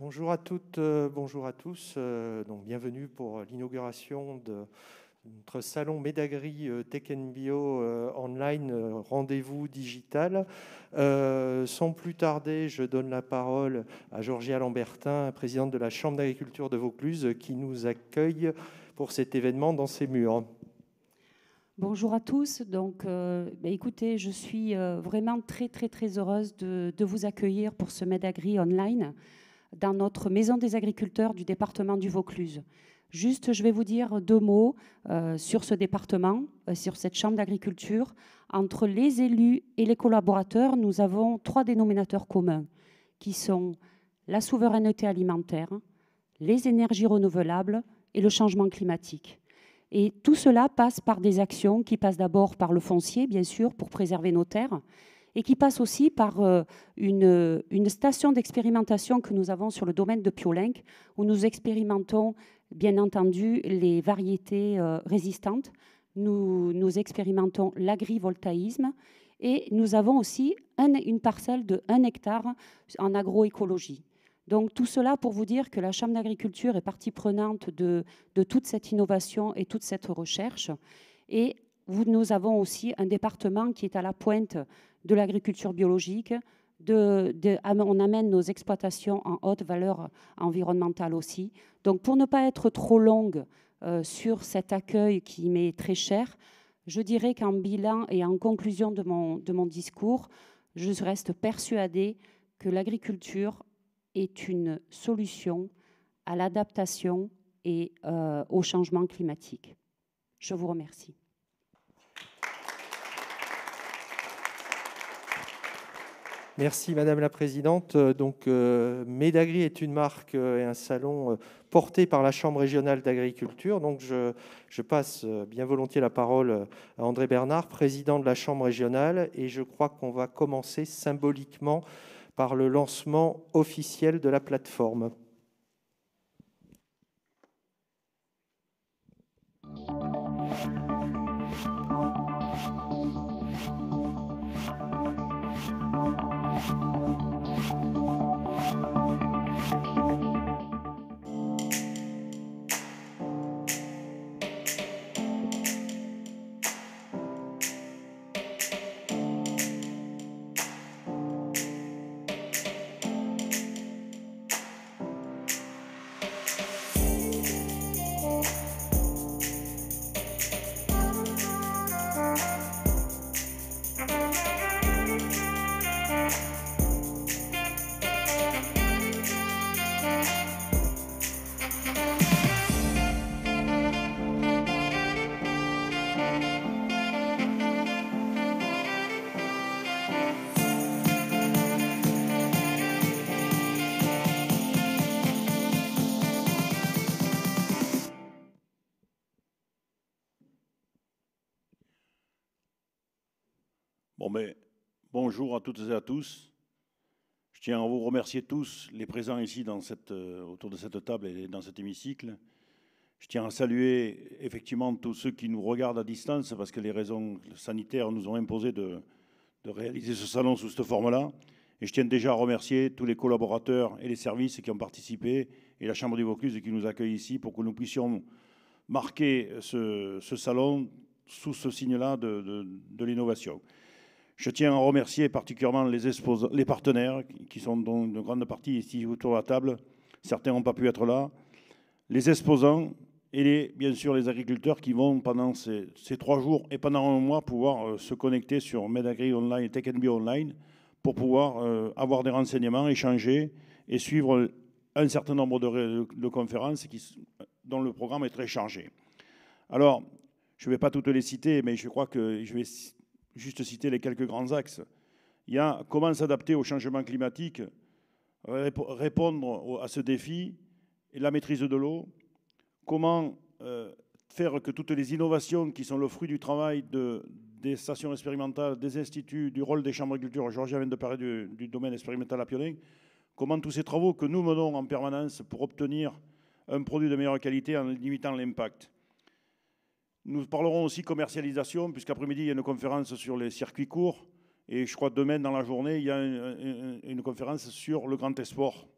Bonjour à toutes, bonjour à tous. Donc, bienvenue pour l'inauguration de notre salon Medagri Tech & Bio online, rendez-vous digital. Sans plus tarder, je donne la parole à Georgia Lambertin, présidente de la Chambre d'agriculture de Vaucluse, qui nous accueille pour cet événement dans ses murs. Bonjour à tous. Donc, écoutez, je suis vraiment très heureuse de vous accueillir pour ce Medagri online dans notre maison des agriculteurs du département du Vaucluse. Juste, je vais vous dire deux mots sur ce département, sur cette chambre d'agriculture. Entre les élus et les collaborateurs, nous avons trois dénominateurs communs qui sont la souveraineté alimentaire, les énergies renouvelables et le changement climatique. Et tout cela passe par des actions qui passent d'abord par le foncier, bien sûr, pour préserver nos terres, et qui passent aussi par une station d'expérimentation que nous avons sur le domaine de Piolenc, où nous expérimentons, bien entendu, les variétés résistantes. Nous expérimentons l'agrivoltaïsme, et nous avons aussi une parcelle de 1 hectare en agroécologie. Donc tout cela pour vous dire que la Chambre d'agriculture est partie prenante de toute cette innovation et toute cette recherche. Et nous avons aussi un département qui est à la pointe de l'agriculture biologique. On amène nos exploitations en haute valeur environnementale aussi. Donc pour ne pas être trop longue sur cet accueil qui m'est très cher, je dirais qu'en bilan et en conclusion de mon discours, je reste persuadée que l'agriculture est une solution à l'adaptation et au changement climatique. Je vous remercie. Merci Madame la Présidente. Donc, Medagri est une marque et un salon porté par la Chambre régionale d'agriculture. Donc, je passe bien volontiers la parole à André Bernard, président de la Chambre régionale, et je crois qu'on va commencer symboliquement par le lancement officiel de la plateforme. Bonjour à toutes et à tous. Je tiens à vous remercier tous, les présents ici autour de cette table et dans cet hémicycle. Je tiens à saluer effectivement tous ceux qui nous regardent à distance parce que les raisons sanitaires nous ont imposé de réaliser ce salon sous cette forme-là. Et je tiens déjà à remercier tous les collaborateurs et les services qui ont participé et la Chambre du Vaucluse qui nous accueille ici pour que nous puissions marquer ce salon sous ce signe-là de l'innovation. Je tiens à remercier particulièrement les partenaires qui sont dans une grande partie ici autour de la table. Certains n'ont pas pu être là. Les exposants et bien sûr les agriculteurs qui vont pendant ces 3 jours et pendant un mois pouvoir se connecter sur Medagri Online et Tech & Bio Online pour pouvoir avoir des renseignements, échanger et suivre un certain nombre de conférences dont le programme est très chargé. Alors, je ne vais pas toutes les citer, mais je crois que je vais juste citer les quelques grands axes. Il y a comment s'adapter au changement climatique, répondre à ce défi, et la maîtrise de l'eau, comment faire que toutes les innovations qui sont le fruit du travail des stations expérimentales, des instituts, du rôle des chambres d'agriculture, Georgia vient de parler du domaine expérimental à Piolenc, comment tous ces travaux que nous menons en permanence pour obtenir un produit de meilleure qualité en limitant l'impact. Nous parlerons aussi commercialisation, puisqu'après-midi, il y a une conférence sur les circuits courts. Et je crois que demain, dans la journée, il y a une conférence sur le grand export.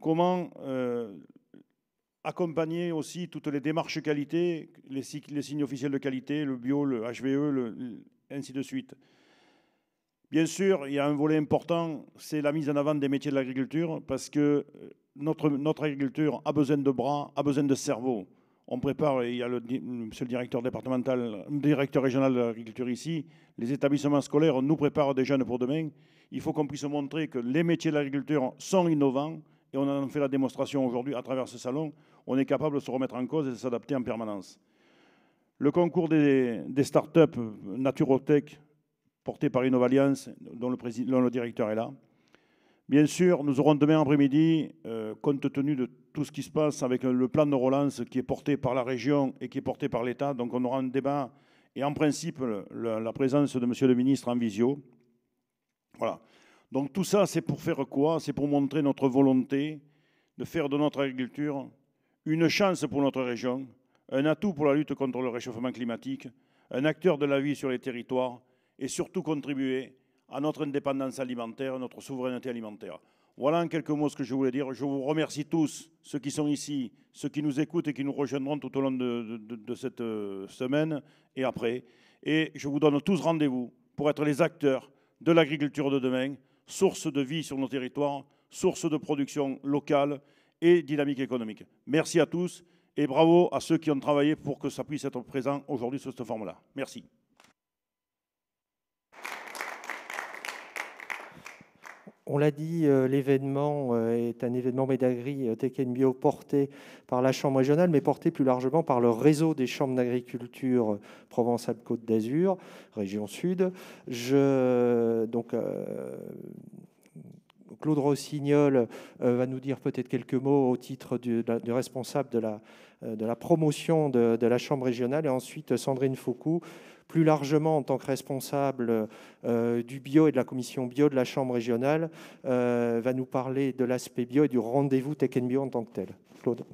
comment accompagner aussi toutes les démarches qualité, les signes officiels de qualité, le bio, le HVE, ainsi de suite. Bien sûr, il y a un volet important, c'est la mise en avant des métiers de l'agriculture, parce que notre agriculture a besoin de bras, a besoin de cerveau. On prépare, il y a monsieur le directeur départemental, directeur régional de l'agriculture ici, les établissements scolaires nous préparent des jeunes pour demain. Il faut qu'on puisse montrer que les métiers de l'agriculture sont innovants, et on en fait la démonstration aujourd'hui à travers ce salon. On est capable de se remettre en cause et de s'adapter en permanence. Le concours des startups Naturotech, porté par Innovalliance, dont le directeur est là. Bien sûr, nous aurons demain après-midi, compte tenu de tout ce qui se passe avec le plan de relance qui est porté par la région et qui est porté par l'État, donc on aura un débat et en principe la présence de monsieur le ministre en visio. Voilà. Donc tout ça, c'est pour faire quoi? C'est pour montrer notre volonté de faire de notre agriculture une chance pour notre région, un atout pour la lutte contre le réchauffement climatique, un acteur de la vie sur les territoires et surtout contribuer à notre indépendance alimentaire, notre souveraineté alimentaire. Voilà en quelques mots ce que je voulais dire. Je vous remercie tous, ceux qui sont ici, ceux qui nous écoutent et qui nous rejoindront tout au long de cette semaine et après. Et je vous donne tous rendez-vous pour être les acteurs de l'agriculture de demain, source de vie sur nos territoires, source de production locale et dynamique économique. Merci à tous et bravo à ceux qui ont travaillé pour que ça puisse être présent aujourd'hui sous cette forme-là. Merci. On l'a dit, l'événement est un événement Médagri Tech & Bio porté par la Chambre régionale, mais porté plus largement par le réseau des chambres d'agriculture Provence-Alpes-Côte d'Azur, région Sud. Claude Rossignol va nous dire peut-être quelques mots au titre du responsable de la promotion de la Chambre régionale, et ensuite Sandrine Foucault, plus largement en tant que responsable du bio et de la commission bio de la Chambre régionale, va nous parler de l'aspect bio et du rendez-vous Tech & Bio en tant que tel. Claude.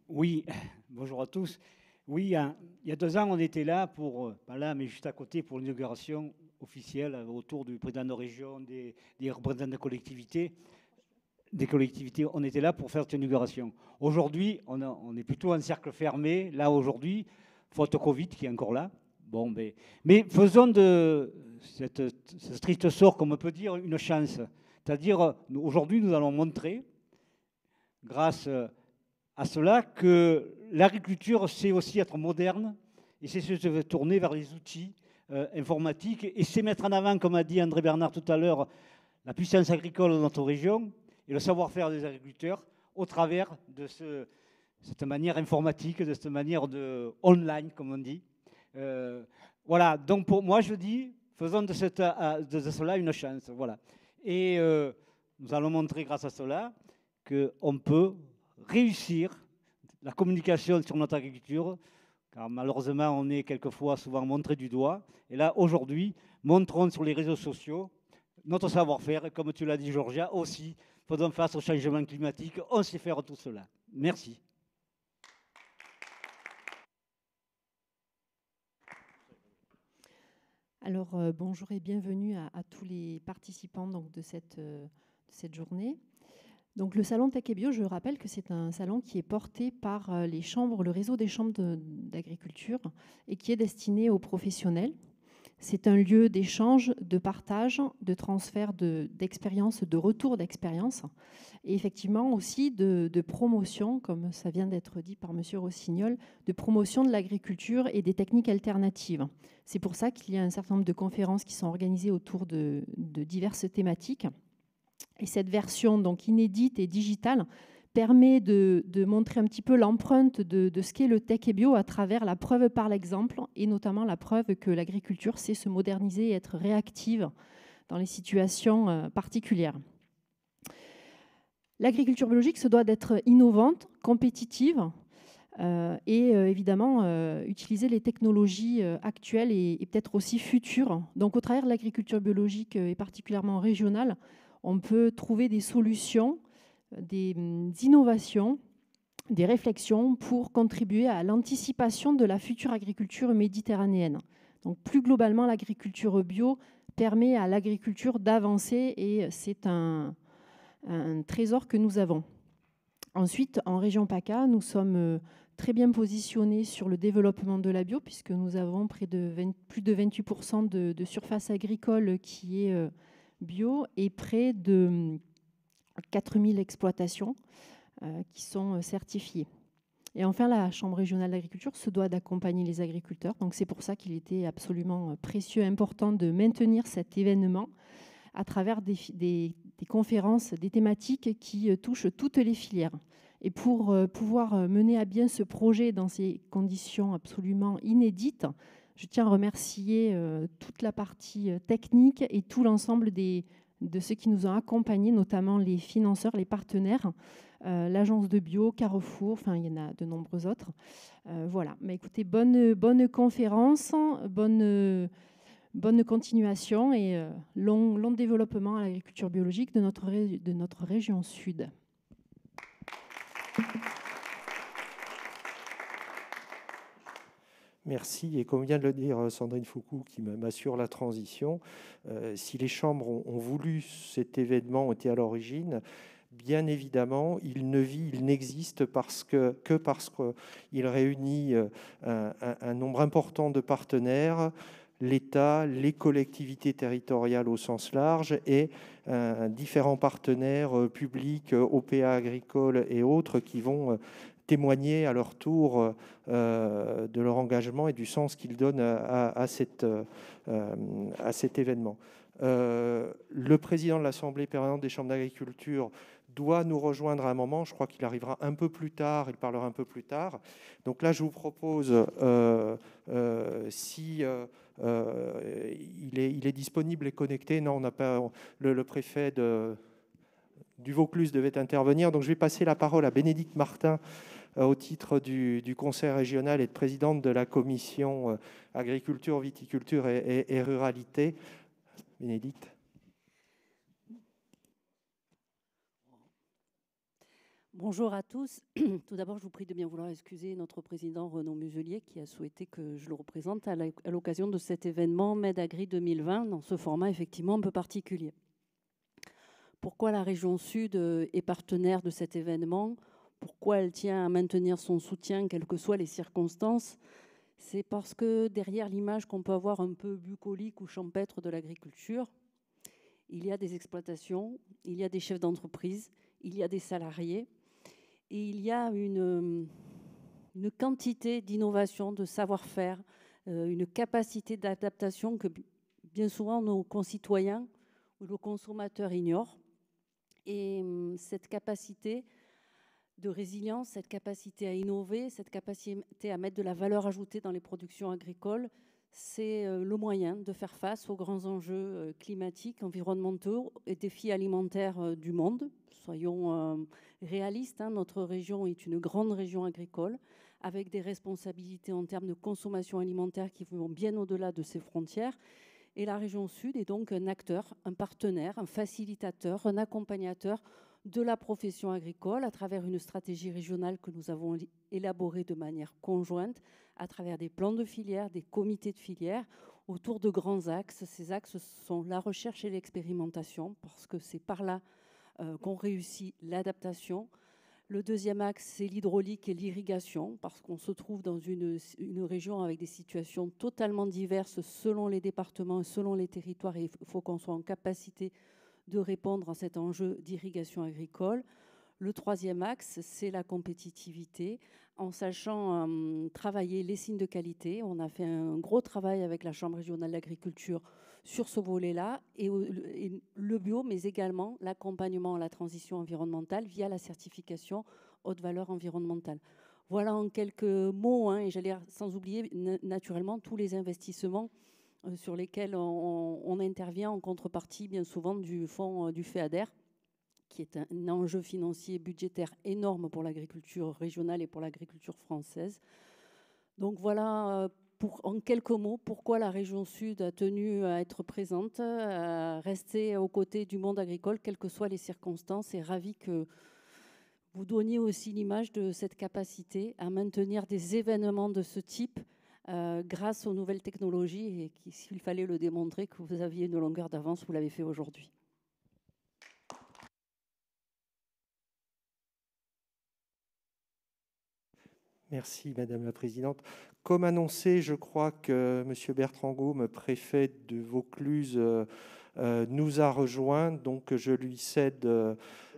Oui, bonjour à tous. Oui, il y a 2 ans, on était là, pas là, mais juste à côté, pour l'inauguration officielle autour du président de région, des représentants de collectivités. Des collectivités, on était là pour faire cette inauguration. Aujourd'hui, on est plutôt en cercle fermé, là aujourd'hui, faute Covid qui est encore là. Bon, mais faisons de ce strict sort, comme on peut dire, une chance. C'est-à-dire, aujourd'hui, nous allons montrer, grâce à cela, que l'agriculture sait aussi être moderne et c'est se tourner vers les outils informatiques et c'est mettre en avant, comme a dit André Bernard tout à l'heure, la puissance agricole de notre région et le savoir-faire des agriculteurs au travers de cette manière informatique, de cette manière online, comme on dit. Voilà, donc pour moi, je dis, faisons de cela une chance. Voilà. Et nous allons montrer grâce à cela qu'on peut réussir la communication sur notre agriculture, car malheureusement, on est quelquefois souvent montré du doigt. Et là, aujourd'hui, montrons sur les réseaux sociaux notre savoir-faire, et comme tu l'as dit, Georgia, aussi, faisons face au changement climatique. On sait faire tout cela. Merci. Alors, bonjour et bienvenue à tous les participants donc, de cette journée. Donc, le salon Tech & Bio, je rappelle que c'est un salon qui est porté par les chambres, le réseau des chambres d'agriculture et qui est destiné aux professionnels. C'est un lieu d'échange, de partage, de transfert d'expérience, de retour d'expérience et effectivement aussi de promotion, comme ça vient d'être dit par M. Rossignol, de promotion de l'agriculture et des techniques alternatives. C'est pour ça qu'il y a un certain nombre de conférences qui sont organisées autour de diverses thématiques. Et cette version donc inédite et digitale permet de montrer un petit peu l'empreinte de ce qu'est le Tech & Bio à travers la preuve par l'exemple et notamment la preuve que l'agriculture sait se moderniser et être réactive dans les situations particulières. L'agriculture biologique se doit d'être innovante, compétitive et évidemment utiliser les technologies actuelles et peut-être aussi futures. Donc au travers de l'agriculture biologique et particulièrement régionale, on peut trouver des solutions, des innovations, des réflexions pour contribuer à l'anticipation de la future agriculture méditerranéenne. Donc plus globalement, l'agriculture bio permet à l'agriculture d'avancer et c'est un un trésor que nous avons. Ensuite, en région PACA, nous sommes très bien positionnés sur le développement de la bio, puisque nous avons plus de 28% de surface agricole qui est bio et près de 4000 exploitations qui sont certifiées. Et enfin, la Chambre régionale d'agriculture se doit d'accompagner les agriculteurs. Donc c'est pour ça qu'il était absolument précieux et important de maintenir cet événement à travers des conférences, des thématiques qui touchent toutes les filières. Et pour pouvoir mener à bien ce projet dans ces conditions absolument inédites, je tiens à remercier toute la partie technique et tout l'ensemble de ceux qui nous ont accompagnés, notamment les financeurs, les partenaires, l'agence de bio, Carrefour, enfin il y en a de nombreux autres. Voilà, mais écoutez, bonne conférence, bonne continuation et long développement à l'agriculture biologique de notre région sud. Merci. Et comme vient de le dire Sandrine Foucault, qui m'assure la transition, si les chambres ont voulu cet événement, était à l'origine, bien évidemment, il n'existe que parce qu'il réunit un nombre important de partenaires, l'État, les collectivités territoriales au sens large et différents partenaires publics, OPA agricole et autres qui vont témoigner à leur tour de leur engagement et du sens qu'ils donnent à cet événement. Le président de l'Assemblée permanente des chambres d'agriculture doit nous rejoindre à un moment. Je crois qu'il arrivera un peu plus tard, il parlera un peu plus tard. Donc là, je vous propose, si il est disponible et connecté, non, on n'a pas, le préfet du Vaucluse devait intervenir, donc je vais passer la parole à Bénédicte Martin au titre du Conseil régional et de présidente de la commission agriculture, viticulture et ruralité. Bénédicte. Bonjour à tous. Tout d'abord, je vous prie de bien vouloir excuser notre président Renaud Muselier qui a souhaité que je le représente à l'occasion de cet événement MedAgri 2020 dans ce format effectivement un peu particulier. Pourquoi la région Sud est partenaire de cet événement? Pourquoi elle tient à maintenir son soutien, quelles que soient les circonstances? C'est parce que derrière l'image qu'on peut avoir un peu bucolique ou champêtre de l'agriculture, il y a des exploitations, il y a des chefs d'entreprise, il y a des salariés et il y a une quantité d'innovation, de savoir-faire, une capacité d'adaptation que bien souvent nos concitoyens ou nos consommateurs ignorent. Et cette capacité de résilience, cette capacité à innover, cette capacité à mettre de la valeur ajoutée dans les productions agricoles, c'est le moyen de faire face aux grands enjeux climatiques, environnementaux et défis alimentaires du monde. Soyons réalistes, hein, notre région est une grande région agricole avec des responsabilités en termes de consommation alimentaire qui vont bien au-delà de ses frontières. Et la région Sud est donc un acteur, un partenaire, un facilitateur, un accompagnateur de la profession agricole à travers une stratégie régionale que nous avons élaborée de manière conjointe, à travers des plans de filière, des comités de filière, autour de grands axes. Ces axes sont la recherche et l'expérimentation, parce que c'est par là qu'on réussit l'adaptation. Le deuxième axe, c'est l'hydraulique et l'irrigation, parce qu'on se trouve dans une région avec des situations totalement diverses selon les départements et selon les territoires, et il faut qu'on soit en capacité de répondre à cet enjeu d'irrigation agricole. Le troisième axe, c'est la compétitivité, en sachant travailler les signes de qualité. On a fait un gros travail avec la Chambre régionale d'agriculture sur ce volet-là, et le bio, mais également l'accompagnement à la transition environnementale via la certification haute valeur environnementale. Voilà en quelques mots, hein, et j'allais sans oublier naturellement tous les investissements sur lesquels on intervient en contrepartie bien souvent du fonds du FEADER, qui est un enjeu financier budgétaire énorme pour l'agriculture régionale et pour l'agriculture française. Donc voilà, en quelques mots, pourquoi la région Sud a tenu à être présente, à rester aux côtés du monde agricole, quelles que soient les circonstances, et ravi que vous donniez aussi l'image de cette capacité à maintenir des événements de ce type grâce aux nouvelles technologies, et s'il fallait le démontrer que vous aviez une longueur d'avance, vous l'avez fait aujourd'hui. Merci Madame la Présidente. Comme annoncé, je crois que Monsieur Bertrand Gaume, préfet de Vaucluse, nous a rejoint, donc je lui cède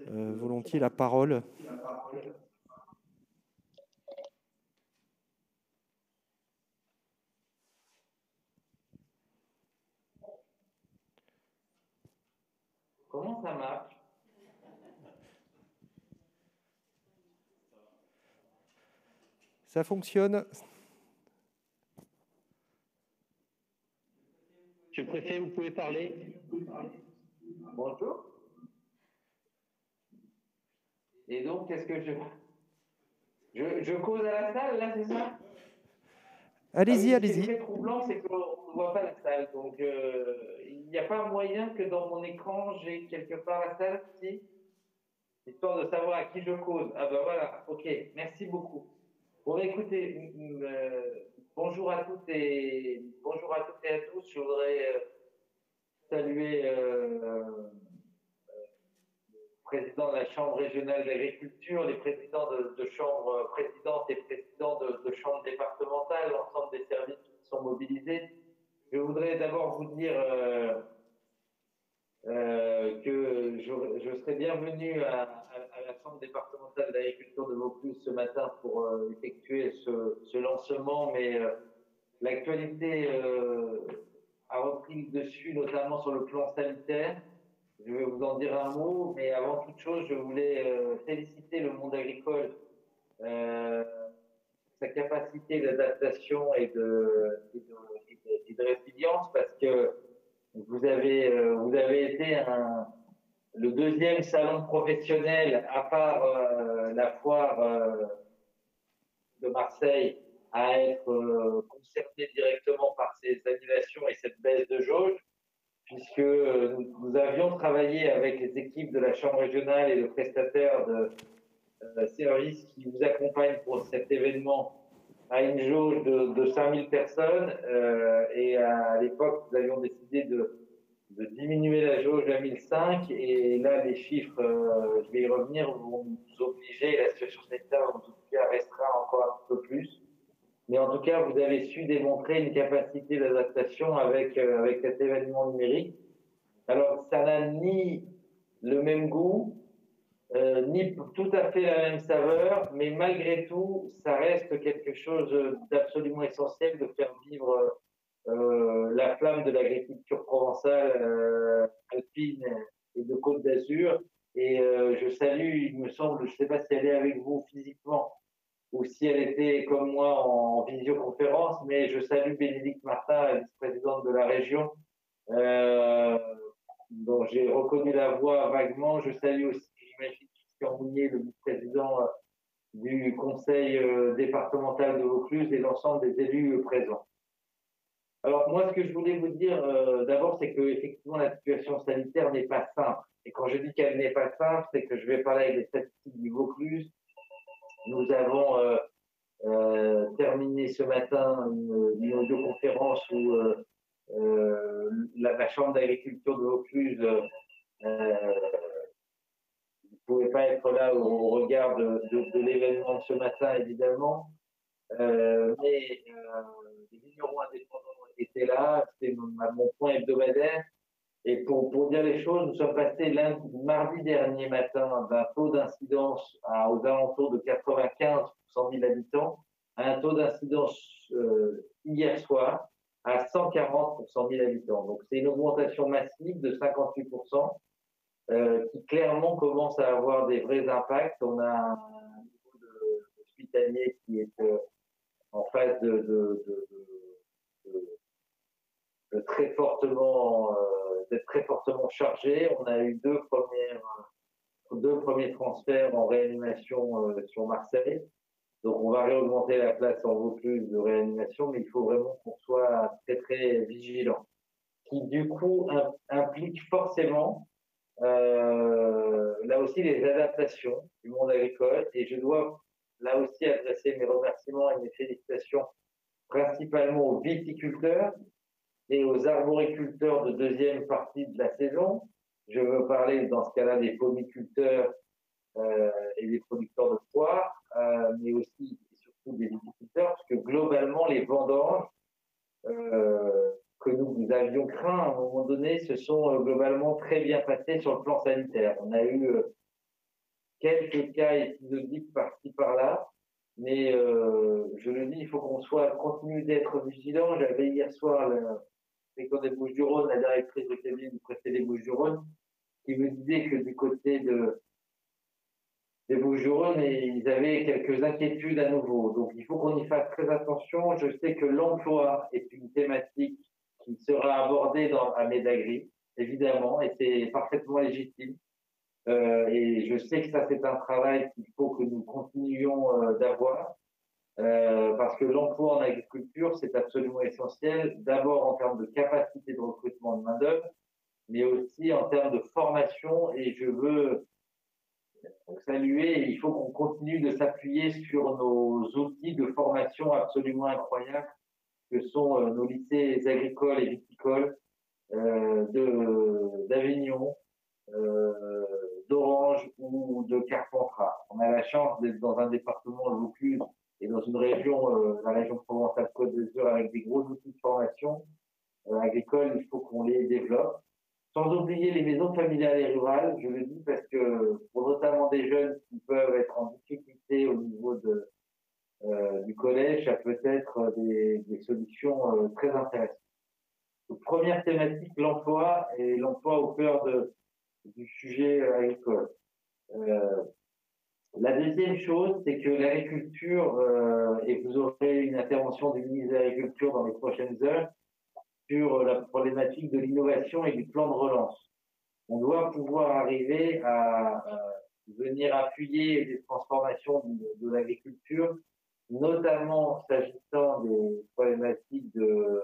volontiers la parole. Comment ça marche? Ça fonctionne. Monsieur le préfet, vous pouvez parler. Bonjour. Et donc, qu'est-ce que je cause à la salle, là, c'est ça? Allez-y, Ah oui, ce qui est allez-y. très troublant, c'est qu'on ne voit pas la salle. Donc, il n'y a pas moyen que dans mon écran, j'ai quelque part la salle, si, histoire de savoir à qui je cause. Ah ben voilà, ok, merci beaucoup. Bon, écoutez, bonjour à toutes et à tous. Je voudrais saluer le président de la Chambre régionale d'agriculture, les présidents de chambres, présidentes et présidents de chambres départementales, l'ensemble des services qui sont mobilisés. Je voudrais d'abord vous dire que je serai bienvenu à la Chambre départementale d'agriculture de Vaucluse ce matin pour effectuer ce lancement, mais l'actualité a repris le dessus, notamment sur le plan sanitaire. Je vais vous en dire un mot, mais avant toute chose, je voulais féliciter le monde agricole, sa capacité d'adaptation et de résilience, parce que vous avez été le deuxième salon professionnel, à part la foire de Marseille, à être concerné directement par ces annulations et cette baisse de jauge, puisque nous avions travaillé avec les équipes de la Chambre régionale et le prestataire de services qui vous accompagnent pour cet événement à une jauge de 5000 personnes. Et à l'époque, nous avions décidé de diminuer la jauge à 1005. Et là, les chiffres, je vais y revenir, vont nous obliger, la situation sanitaire va nous obliger à restreindre encore un peu plus. Mais en tout cas, vous avez su démontrer une capacité d'adaptation avec cet événement numérique. Alors, ça n'a ni le même goût, ni tout à fait la même saveur, mais malgré tout, ça reste quelque chose d'absolument essentiel de faire vivre la flamme de l'agriculture provençale, alpine et de Côte d'Azur. Et je salue, il me semble, je ne sais pas si elle est avec vous physiquement, ou si elle était comme moi en visioconférence, mais je salue Bénédicte Martin, la vice-présidente de la région, dont j'ai reconnu la voix vaguement. Je salue aussi, j'imagine, Christian Mounier, le vice-président du conseil départemental de Vaucluse et l'ensemble des élus présents. Alors moi, ce que je voulais vous dire d'abord, c'est que effectivement la situation sanitaire n'est pas simple. Et quand je dis qu'elle n'est pas simple, c'est que je vais parler avec les statistiques du Vaucluse. Nous avons terminé ce matin une audioconférence où la Chambre d'agriculture de Vaucluse ne pouvait pas être là au regard de l'événement de ce matin, évidemment. Mais les vignerons indépendants étaient là, c'était mon point hebdomadaire. Et pour dire les choses, nous sommes passés mardi dernier matin d'un taux d'incidence aux alentours de 95 pour 100 000 habitants à un taux d'incidence hier soir à 140 pour 100 000 habitants. Donc c'est une augmentation massive de 58%. Qui clairement commence à avoir des vrais impacts. On a un niveau hospitalier qui est en phase de très fortement, d'être très fortement chargé. On a eu deux premiers transferts en réanimation sur Marseille. Donc on va réaugmenter la place en Vaucluse de réanimation, mais il faut vraiment qu'on soit très très vigilant. Qui du coup implique forcément là aussi les adaptations du monde agricole, et je dois là aussi adresser mes remerciements et mes félicitations principalement aux viticulteurs et aux arboriculteurs de deuxième partie de la saison. Je veux parler dans ce cas-là des pomiculteurs et des producteurs de poires, mais aussi et surtout surtout des viticulteurs, parce que globalement, les vendanges que nous avions craint à un moment donné se sont globalement très bien passées sur le plan sanitaire. On a eu quelques cas épisodiques par-ci par-là, mais je le dis, il faut qu'on continue d'être vigilant. J'avais hier soir le président des Bouches-du-Rhône, la directrice de cabinet du préfet des Bouches-du-Rhône, qui me disait que du côté des Bouches-du-Rhône, ils avaient quelques inquiétudes à nouveau. Donc, il faut qu'on y fasse très attention. Je sais que l'emploi est une thématique qui sera abordée à Médagri, évidemment, et c'est parfaitement légitime. Et je sais que ça, c'est un travail qu'il faut que nous continuions d'avoir, parce que l'emploi en agriculture, c'est absolument essentiel, d'abord en termes de capacité de recrutement de main-d'œuvre, mais aussi en termes de formation. Et je veux saluer, il faut qu'on continue de s'appuyer sur nos outils de formation absolument incroyables que sont nos lycées agricoles et viticoles d'Avignon, d'Orange ou de Carpentras. On a la chance d'être dans un département, le Vaucluse, et dans une région, la région Provence-Alpes-Côte d'Azur, avec des gros outils de formation agricole. Il faut qu'on les développe. Sans oublier les maisons familiales et rurales, je le dis parce que pour notamment des jeunes qui peuvent être en difficulté au niveau du collège, ça peut être des solutions très intéressantes. Donc, première thématique, l'emploi, et l'emploi au cœur du sujet agricole. La deuxième chose, c'est que l'agriculture, et vous aurez une intervention du ministre de l'Agriculture dans les prochaines heures, sur la problématique de l'innovation et du plan de relance. On doit pouvoir arriver à venir appuyer les transformations de l'agriculture, notamment s'agissant des problématiques de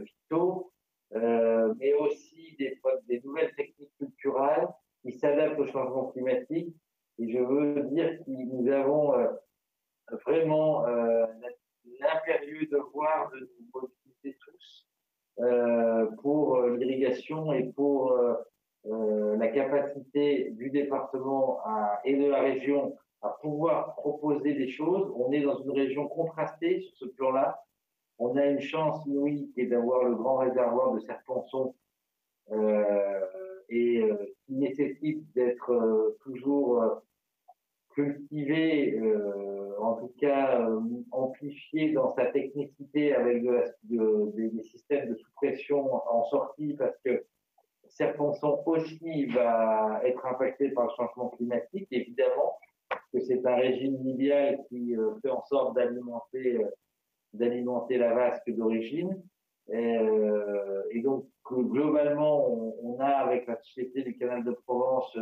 phyto, mais aussi des nouvelles techniques culturelles qui s'adaptent au changement climatique. Et je veux dire que nous avons vraiment l'impérieux devoir de nous mobiliser tous pour l'irrigation et pour la capacité du département et de la région à pouvoir proposer des choses. On est dans une région contrastée sur ce plan-là. On a une chance inouïe qui est d'avoir le grand réservoir de Serponçon qui nécessite d'être toujours cultivé, en tout cas amplifié dans sa technicité avec des systèmes de sous-pression en sortie, parce que Serponçon aussi va être impacté par le changement climatique, évidemment, que c'est un régime nidial qui fait en sorte d'alimenter la vasque d'origine. Et donc, globalement, on a avec la Société du Canal de Provence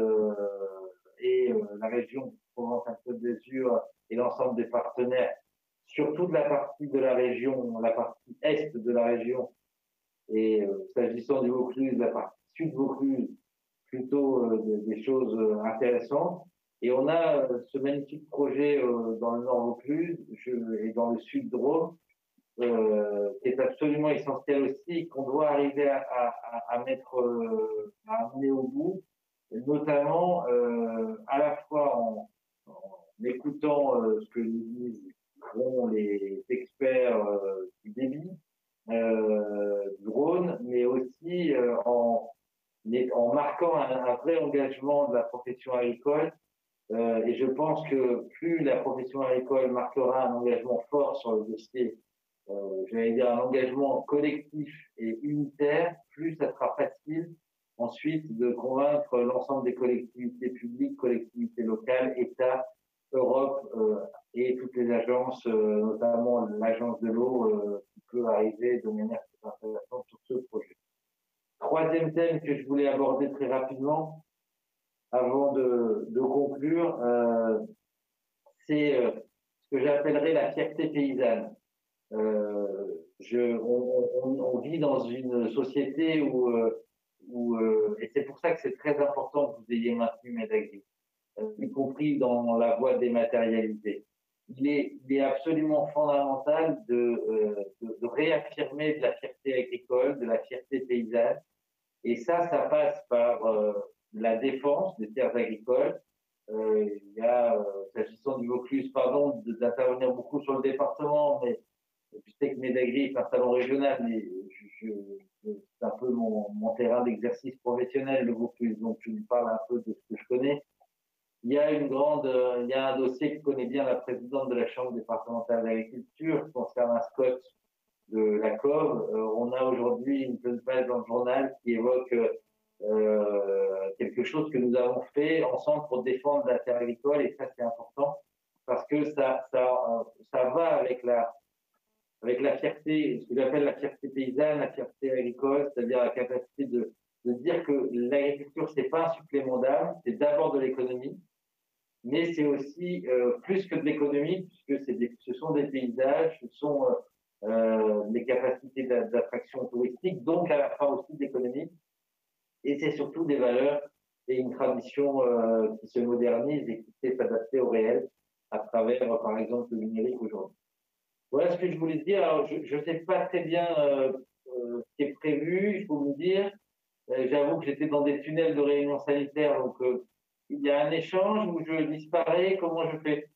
et la région Provence-Alpes-Côte d'Azur et l'ensemble des partenaires, surtout de la partie de la région, la partie est de la région, et s'agissant du Vaucluse, la partie sud Vaucluse, plutôt des choses intéressantes. Et on a ce magnifique projet dans le nord Vaucluse et dans le sud Drôme, qui est absolument essentiel aussi, qu'on doit arriver à amener au bout, notamment à la fois en écoutant ce que nous diront les experts du débit, du Rhône, mais aussi en marquant un vrai engagement de la profession agricole. Et je pense que plus la profession agricole marquera un engagement fort sur le dossier, j'allais dire un engagement collectif et unitaire, plus ça sera facile ensuite de convaincre l'ensemble des collectivités publiques, collectivités locales, État, Europe et toutes les agences, notamment l'agence de l'eau, qui peut arriver de manière très intéressante sur ce projet. Troisième thème que je voulais aborder très rapidement, avant de conclure, c'est ce que j'appellerais la fierté paysanne. On vit dans une société et c'est pour ça que c'est très important que vous ayez maintenu Médagri, y compris dans la voie dématérialisée. Il est absolument fondamental de réaffirmer de la fierté agricole, de la fierté paysanne, et ça passe par la défense des terres agricoles, Il y a, s'agissant du Vaucluse, pardon, d'intervenir beaucoup sur le département, mais je sais que Médagri est un salon régional, mais c'est un peu mon terrain d'exercice professionnel, le Vaucluse, donc je lui parle un peu de ce que je connais. Il y a un dossier que connaît bien la présidente de la Chambre départementale d'agriculture concernant un scotch de la COV. On a aujourd'hui une jeune page dans le journal qui évoque quelque chose que nous avons fait ensemble pour défendre la terre agricole, et ça c'est important parce que ça va avec la fierté, ce que j'appelle la fierté paysanne, la fierté agricole, c'est-à-dire la capacité de dire que l'agriculture c'est pas un supplément d'âme, c'est d'abord de l'économie, mais c'est aussi plus que de l'économie, puisque ce sont des paysages, ce sont des capacités d'attraction touristique, donc à la fin aussi de l'économie. Et c'est surtout des valeurs et une tradition qui se modernise et qui sait s'adapter au réel à travers, par exemple, le numérique aujourd'hui. Voilà ce que je voulais dire. Alors, je ne sais pas très bien ce qui est prévu, il faut me dire. J'avoue que j'étais dans des tunnels de réunion sanitaire, donc il y a un échange où je disparais. Comment je fais ?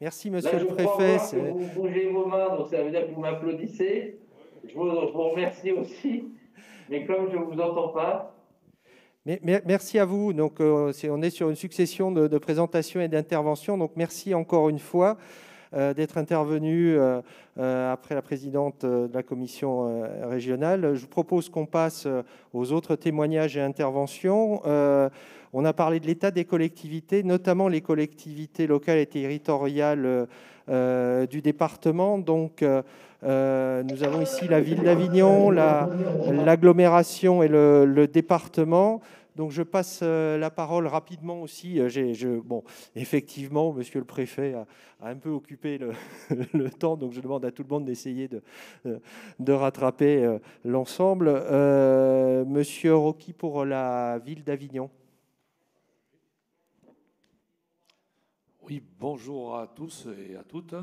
Merci, monsieur le préfet. Que vous bougez vos mains, donc ça veut dire que vous m'applaudissez. Je vous remercie aussi, mais comme je ne vous entends pas. Merci à vous. Donc, on est sur une succession de présentations et d'interventions. Donc, merci encore une fois d'être intervenu après la présidente de la commission régionale. Je vous propose qu'on passe aux autres témoignages et interventions. On a parlé de l'état des collectivités, notamment les collectivités locales et territoriales du département. Donc, nous avons ici la ville d'Avignon, l'agglomération et le département. Donc, je passe la parole rapidement aussi. Bon, effectivement, monsieur le préfet a un peu occupé le temps, donc je demande à tout le monde d'essayer de rattraper l'ensemble. Monsieur Rocky pour la ville d'Avignon. Oui, bonjour à tous et à toutes.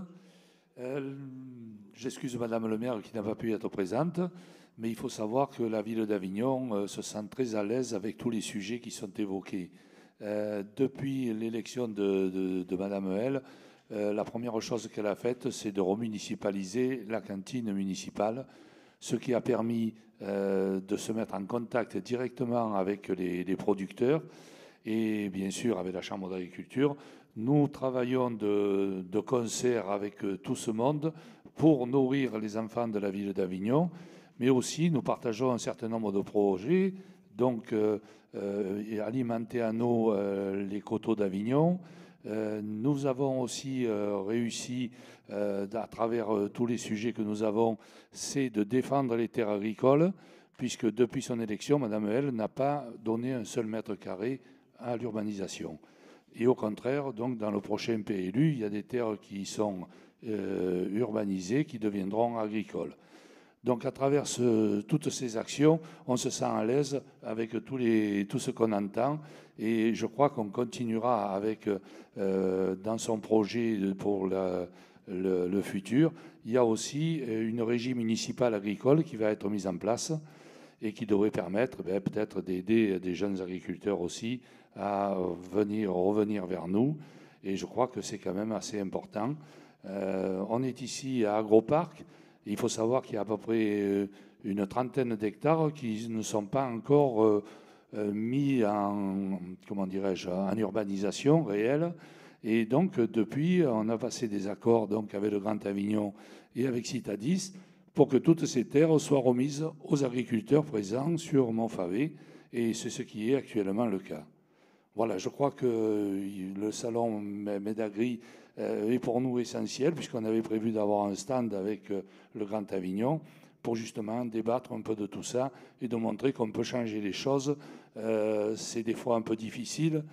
J'excuse Madame le maire qui n'a pas pu être présente, mais il faut savoir que la ville d'Avignon se sent très à l'aise avec tous les sujets qui sont évoqués. Depuis l'élection de Madame L, la première chose qu'elle a faite, c'est de remunicipaliser la cantine municipale, ce qui a permis de se mettre en contact directement avec les producteurs et bien sûr avec la Chambre d'agriculture. Nous travaillons de concert avec tout ce monde pour nourrir les enfants de la ville d'Avignon, mais aussi nous partageons un certain nombre de projets, donc alimenter en eau les coteaux d'Avignon. Nous avons aussi réussi, à travers tous les sujets que nous avons, c'est de défendre les terres agricoles, puisque depuis son élection, Madame L n'a pas donné un seul mètre carré à l'urbanisation. Et au contraire, donc, dans le prochain PLU, il y a des terres qui sont urbanisées, qui deviendront agricoles. Donc, à travers toutes ces actions, on se sent à l'aise avec tout ce qu'on entend. Et je crois qu'on continuera avec, dans son projet pour le futur, il y a aussi une régie municipale agricole qui va être mise en place et qui devrait permettre peut-être d'aider des jeunes agriculteurs aussi à revenir vers nous. Et je crois que c'est quand même assez important. On est ici à Agroparc. Il faut savoir qu'il y a à peu près une trentaine d'hectares qui ne sont pas encore mis en urbanisation réelle. Et donc, depuis, on a passé des accords donc, avec le Grand Avignon et avec Citadis pour que toutes ces terres soient remises aux agriculteurs présents sur Montfavet. Et c'est ce qui est actuellement le cas. Voilà, je crois que le salon Médagri est pour nous essentiel, puisqu'on avait prévu d'avoir un stand avec le Grand Avignon pour justement débattre un peu de tout ça et de montrer qu'on peut changer les choses. C'est des fois un peu difficile.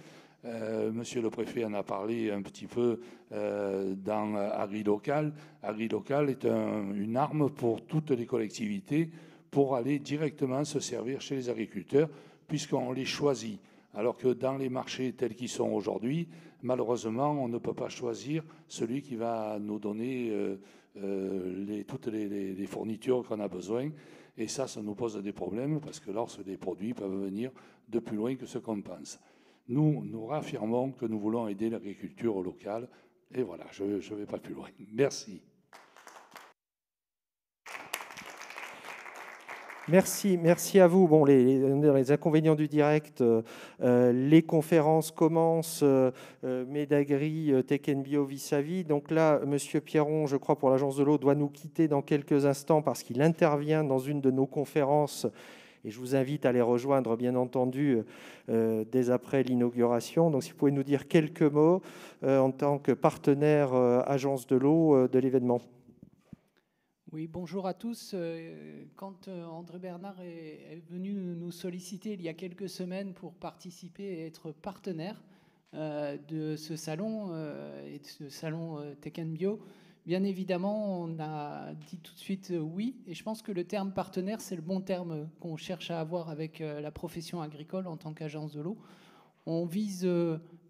Monsieur le préfet en a parlé un petit peu dans AgriLocal. AgriLocal est une arme pour toutes les collectivités pour aller directement se servir chez les agriculteurs, puisqu'on les choisit. Alors que dans les marchés tels qu'ils sont aujourd'hui, malheureusement, on ne peut pas choisir celui qui va nous donner toutes les fournitures qu'on a besoin. Et ça nous pose des problèmes parce que lorsque des produits peuvent venir de plus loin que ce qu'on pense. Nous réaffirmons que nous voulons aider l'agriculture locale. Et voilà, je ne vais pas plus loin. Merci. Merci à vous. Bon, les inconvénients du direct, les conférences commencent, Medagri, Tech & Bio vis-à-vis. Donc là, Monsieur Pierron, je crois, pour l'Agence de l'eau, doit nous quitter dans quelques instants parce qu'il intervient dans une de nos conférences. Et je vous invite à les rejoindre, bien entendu, dès après l'inauguration. Donc, si vous pouvez nous dire quelques mots en tant que partenaire Agence de l'eau de l'événement. Oui, bonjour à tous. Quand André Bernard est venu nous solliciter il y a quelques semaines pour participer et être partenaire de ce salon et de ce salon Tech & Bio, bien évidemment, on a dit tout de suite oui. Et je pense que le terme partenaire, c'est le bon terme qu'on cherche à avoir avec la profession agricole en tant qu'agence de l'eau. On vise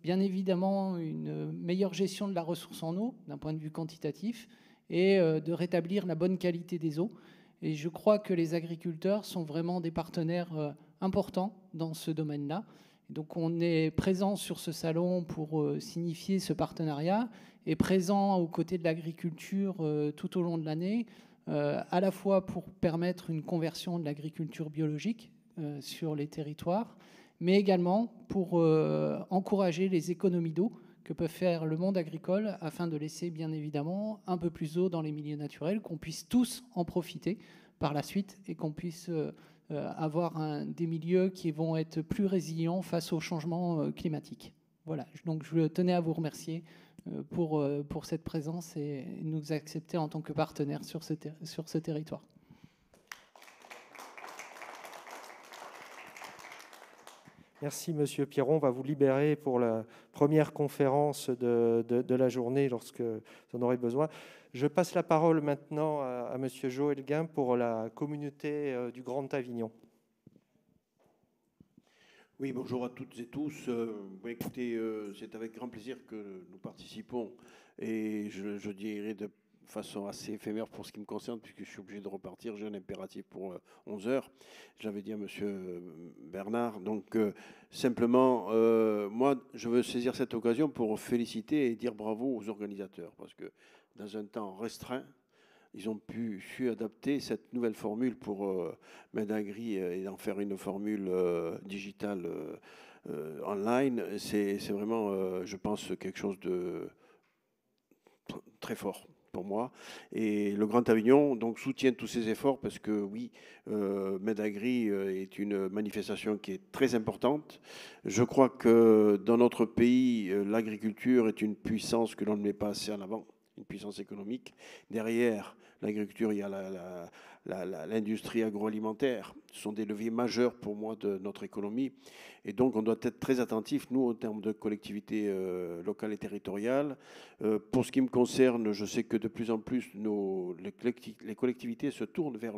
bien évidemment une meilleure gestion de la ressource en eau d'un point de vue quantitatif, et de rétablir la bonne qualité des eaux. Et je crois que les agriculteurs sont vraiment des partenaires importants dans ce domaine-là. Donc on est présent sur ce salon pour signifier ce partenariat et présent aux côtés de l'agriculture tout au long de l'année, à la fois pour permettre une conversion de l'agriculture biologique sur les territoires, mais également pour encourager les économies d'eau que peut faire le monde agricole afin de laisser bien évidemment un peu plus d'eau dans les milieux naturels, qu'on puisse tous en profiter par la suite et qu'on puisse avoir des milieux qui vont être plus résilients face au changement climatique. Voilà, donc je tenais à vous remercier pour cette présence et nous accepter en tant que partenaire sur ce territoire. Merci, Monsieur Pierron. On va vous libérer pour la première conférence de la journée lorsque vous en aurez besoin. Je passe la parole maintenant à Monsieur Joël Guin pour la communauté du Grand Avignon. Oui, bonjour à toutes et tous. Écoutez, c'est avec grand plaisir que nous participons et je dirais de façon assez éphémère pour ce qui me concerne, puisque je suis obligé de repartir. J'ai un impératif pour 11 heures. J'avais dit à Monsieur Bernard. Donc, simplement, moi, je veux saisir cette occasion pour féliciter et dire bravo aux organisateurs, parce que dans un temps restreint, ils ont su adapter cette nouvelle formule pour Medagri et en faire une formule digitale online. C'est vraiment, je pense, quelque chose de très fort pour moi. Et le Grand Avignon donc soutient tous ces efforts parce que oui, Medagri est une manifestation qui est très importante. Je crois que dans notre pays, l'agriculture est une puissance que l'on ne met pas assez en avant, une puissance économique. Derrière l'agriculture, il y a l'industrie agroalimentaire. Ce sont des leviers majeurs pour moi de notre économie. Et donc, on doit être très attentif, nous, en termes de collectivités locales et territoriales. Pour ce qui me concerne, je sais que de plus en plus, les collectivités se tournent vers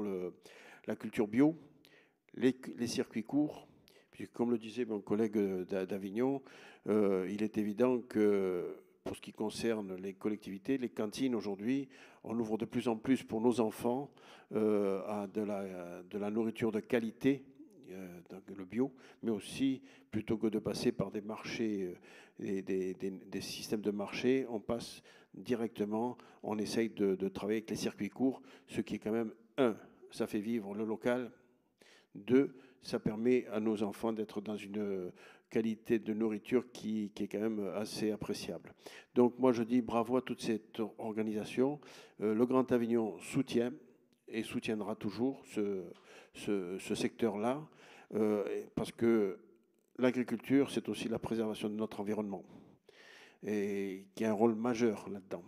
la culture bio, les circuits courts. Puisque, comme le disait mon collègue d'Avignon, il est évident que pour ce qui concerne les collectivités, les cantines aujourd'hui, on ouvre de plus en plus pour nos enfants à de la nourriture de qualité, donc le bio, mais aussi, plutôt que de passer par des marchés, des systèmes de marché, on passe directement, on essaye de travailler avec les circuits courts, ce qui est quand même, ça fait vivre le local, 2, ça permet à nos enfants d'être dans une qualité de nourriture qui est quand même assez appréciable. Donc moi je dis bravo à toute cette organisation. Le Grand Avignon soutient et soutiendra toujours ce secteur-là parce que l'agriculture c'est aussi la préservation de notre environnement et qui a un rôle majeur là-dedans.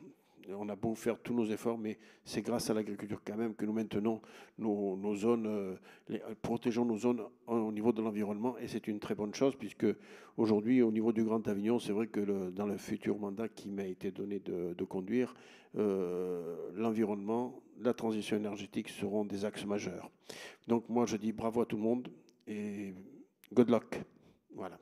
On a beau faire tous nos efforts, mais c'est grâce à l'agriculture quand même que nous maintenons nos zones, protégeons nos zones au niveau de l'environnement. Et c'est une très bonne chose, puisque aujourd'hui, au niveau du Grand Avignon, c'est vrai que dans le futur mandat qui m'a été donné de conduire, l'environnement, la transition énergétique seront des axes majeurs. Donc moi, je dis bravo à tout le monde et good luck. Voilà.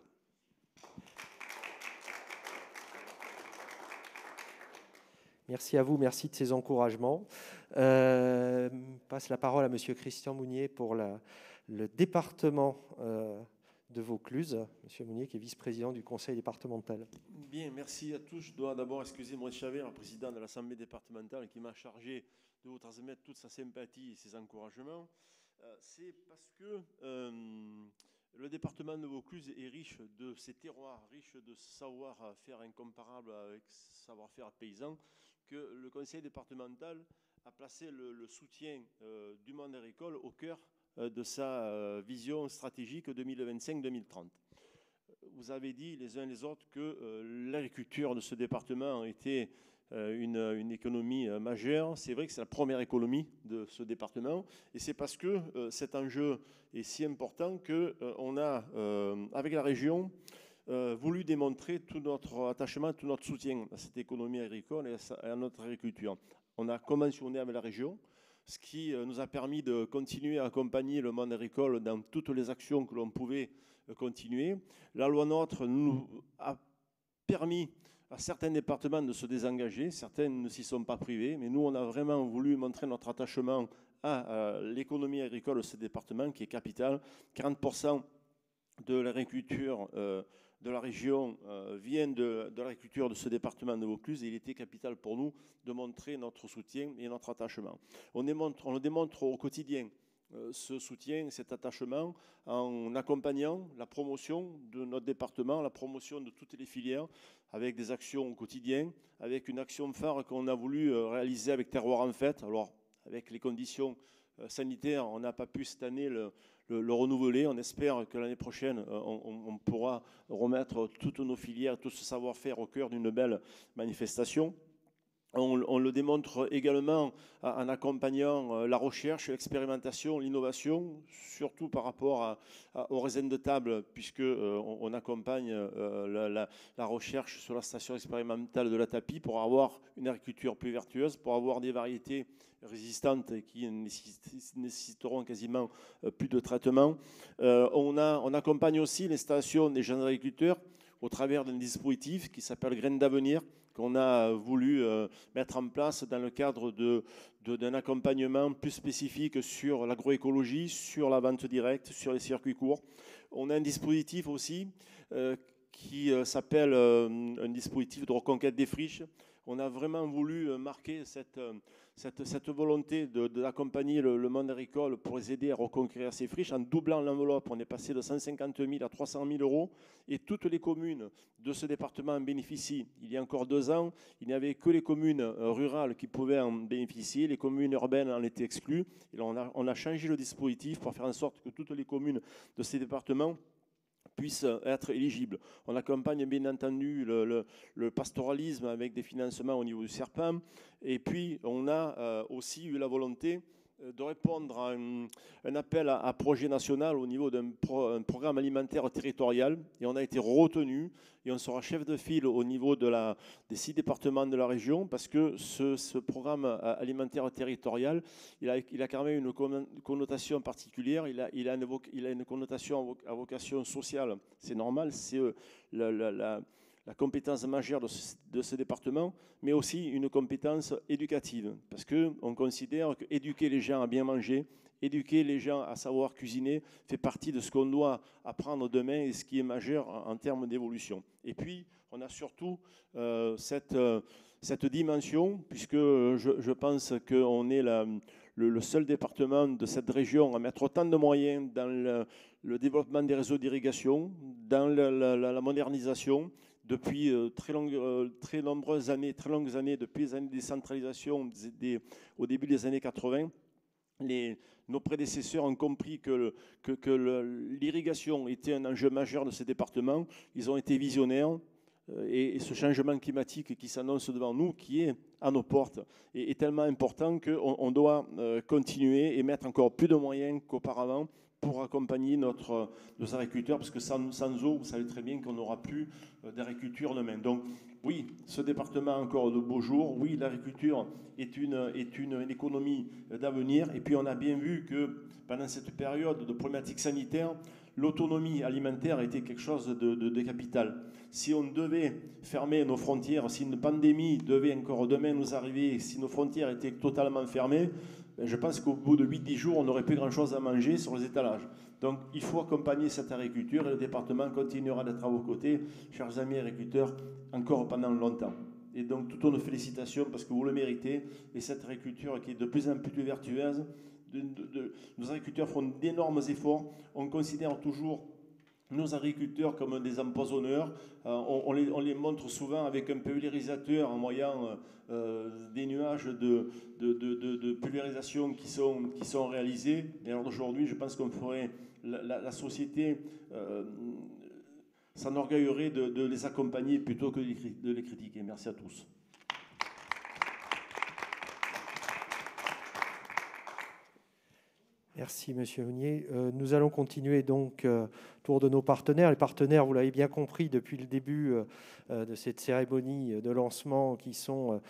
Merci à vous, merci de ces encouragements. Passe la parole à Monsieur Christian Mounier pour le département de Vaucluse. Monsieur Mounier, qui est vice-président du conseil départemental. Bien, merci à tous. Je dois d'abord excuser Maurice Chavert, le président de l'Assemblée départementale, qui m'a chargé de vous transmettre toute sa sympathie et ses encouragements. C'est parce que le département de Vaucluse est riche de ses terroirs, riche de savoir-faire incomparable avec savoir-faire paysan, que le conseil départemental a placé le soutien du monde agricole au cœur de sa vision stratégique 2025-2030. Vous avez dit les uns les autres que l'agriculture de ce département était une économie majeure. C'est vrai que c'est la première économie de ce département, et c'est parce que cet enjeu est si important qu'on a, avec la région, voulu démontrer tout notre attachement, tout notre soutien à cette économie agricole et à notre agriculture. On a conventionné avec la région, ce qui nous a permis de continuer à accompagner le monde agricole dans toutes les actions que l'on pouvait continuer. La loi NOTRe nous a permis à certains départements de se désengager, certains ne s'y sont pas privés, mais nous, on a vraiment voulu montrer notre attachement à l'économie agricole de ce département qui est capitale. 40% de l'agriculture de la région vient de l'agriculture de ce département de Vaucluse, et il était capital pour nous de montrer notre soutien et notre attachement. On le démontre au quotidien, ce soutien, cet attachement, en accompagnant la promotion de notre département, la promotion de toutes les filières, avec des actions au quotidien, avec une action phare qu'on a voulu réaliser avec Terroir en Fête. Alors, avec les conditions sanitaires, on n'a pas pu cette année le renouveler. On espère que l'année prochaine, on pourra remettre toutes nos filières, tout ce savoir-faire au cœur d'une belle manifestation. On le démontre également en accompagnant la recherche, l'expérimentation, l'innovation, surtout par rapport aux raisins de table, puisqu'on accompagne la recherche sur la station expérimentale de la Tapie pour avoir une agriculture plus vertueuse, pour avoir des variétés résistantes qui nécessiteront quasiment plus de traitement. On accompagne aussi l'installation des jeunes agriculteurs au travers d'un dispositif qui s'appelle Graines d'avenir, qu'on a voulu mettre en place dans le cadre d'un accompagnement plus spécifique sur l'agroécologie, sur la vente directe, sur les circuits courts. On a un dispositif aussi qui s'appelle un dispositif de reconquête des friches. On a vraiment voulu marquer cette volonté d'accompagner le monde agricole pour les aider à reconquérir ces friches en doublant l'enveloppe. On est passé de 150 000 à 300 000 euros, et toutes les communes de ce département en bénéficient. Il y a encore 2 ans, il n'y avait que les communes rurales qui pouvaient en bénéficier, les communes urbaines en étaient exclues. Et là, on a changé le dispositif pour faire en sorte que toutes les communes de ces départements puissent être éligibles. On accompagne bien entendu le pastoralisme avec des financements au niveau du SERPAM. Et puis, on a aussi eu la volonté de répondre à un appel à projet national au niveau d'un programme alimentaire territorial. Et on a été retenu, et on sera chef de file au niveau des 6 départements de la région, parce que ce programme alimentaire territorial, il a quand même une connotation particulière. Il a une connotation à vocation sociale. C'est normal, c'est la compétence majeure de ce département, mais aussi une compétence éducative, parce qu'on considère qu'éduquer les gens à bien manger, éduquer les gens à savoir cuisiner, fait partie de ce qu'on doit apprendre demain et ce qui est majeur en termes d'évolution. Et puis, on a surtout cette dimension, puisque je pense qu'on est le seul département de cette région à mettre autant de moyens dans le développement des réseaux d'irrigation, dans la modernisation, depuis très longues années, depuis les années de décentralisation au début des années 80. Nos prédécesseurs ont compris que l'irrigation était un enjeu majeur de ces départements. Ils ont été visionnaires. Et ce changement climatique qui s'annonce devant nous, qui est à nos portes, est tellement important qu'on doit continuer et mettre encore plus de moyens qu'auparavant pour accompagner nos agriculteurs, parce que sans eau, vous savez très bien qu'on n'aura plus d'agriculture demain. Donc, oui, ce département a encore de beaux jours. Oui, l'agriculture est une économie d'avenir. Et puis on a bien vu que pendant cette période de problématique sanitaire, l'autonomie alimentaire était quelque chose de capital. Si on devait fermer nos frontières, si une pandémie devait encore demain nous arriver, si nos frontières étaient totalement fermées, je pense qu'au bout de 8-10 jours, on n'aurait plus grand-chose à manger sur les étalages. Donc il faut accompagner cette agriculture et le département continuera d'être à vos côtés, chers amis agriculteurs, encore pendant longtemps. Et donc toutes nos félicitations parce que vous le méritez. Et cette agriculture qui est de plus en plus vertueuse, nos agriculteurs font d'énormes efforts. On considère toujours nos agriculteurs comme des empoisonneurs. On les montre souvent avec un pulvérisateur en voyant des nuages de pulvérisation qui sont réalisés. Et alors aujourd'hui, je pense qu'on ferait la société s'enorgueillerait de les accompagner plutôt que de les critiquer. Merci à tous. Merci, Monsieur Meunier. Nous allons continuer donc autour de nos partenaires. Les partenaires, vous l'avez bien compris depuis le début de cette cérémonie de lancement, qui sont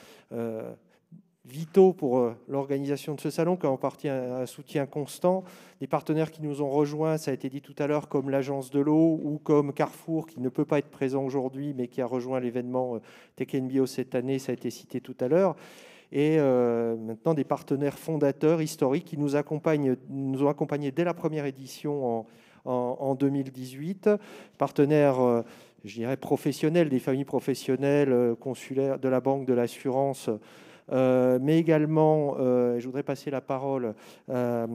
vitaux pour l'organisation de ce salon, qui ont apporté un soutien constant. Des partenaires qui nous ont rejoints, ça a été dit tout à l'heure, comme l'Agence de l'eau ou comme Carrefour, qui ne peut pas être présent aujourd'hui, mais qui a rejoint l'événement Tech & Bio cette année, ça a été cité tout à l'heure. Et maintenant des partenaires fondateurs historiques qui nous ont accompagnés dès la première édition en 2018, partenaires, je dirais, professionnels, des familles professionnelles, consulaires, de la banque, de l'assurance, mais également, je voudrais passer la parole à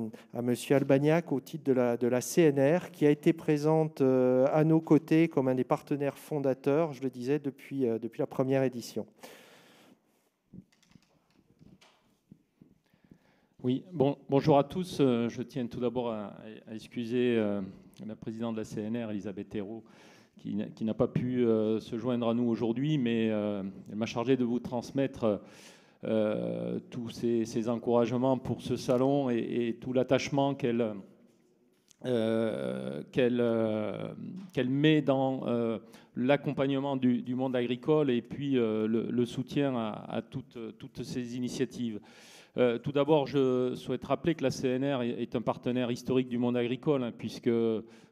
Monsieur Albagnac au titre de la CNR, qui a été présente à nos côtés comme un des partenaires fondateurs, je le disais, depuis la première édition. Oui, bonjour à tous. Je tiens tout d'abord à excuser la présidente de la CNR, Elisabeth Hérault, qui n'a pas pu se joindre à nous aujourd'hui, mais elle m'a chargé de vous transmettre tous ces encouragements pour ce salon et tout l'attachement qu'elle met dans l'accompagnement du monde agricole et puis le soutien à toutes ces initiatives. Tout d'abord, je souhaite rappeler que la CNR est un partenaire historique du monde agricole, hein, puisque,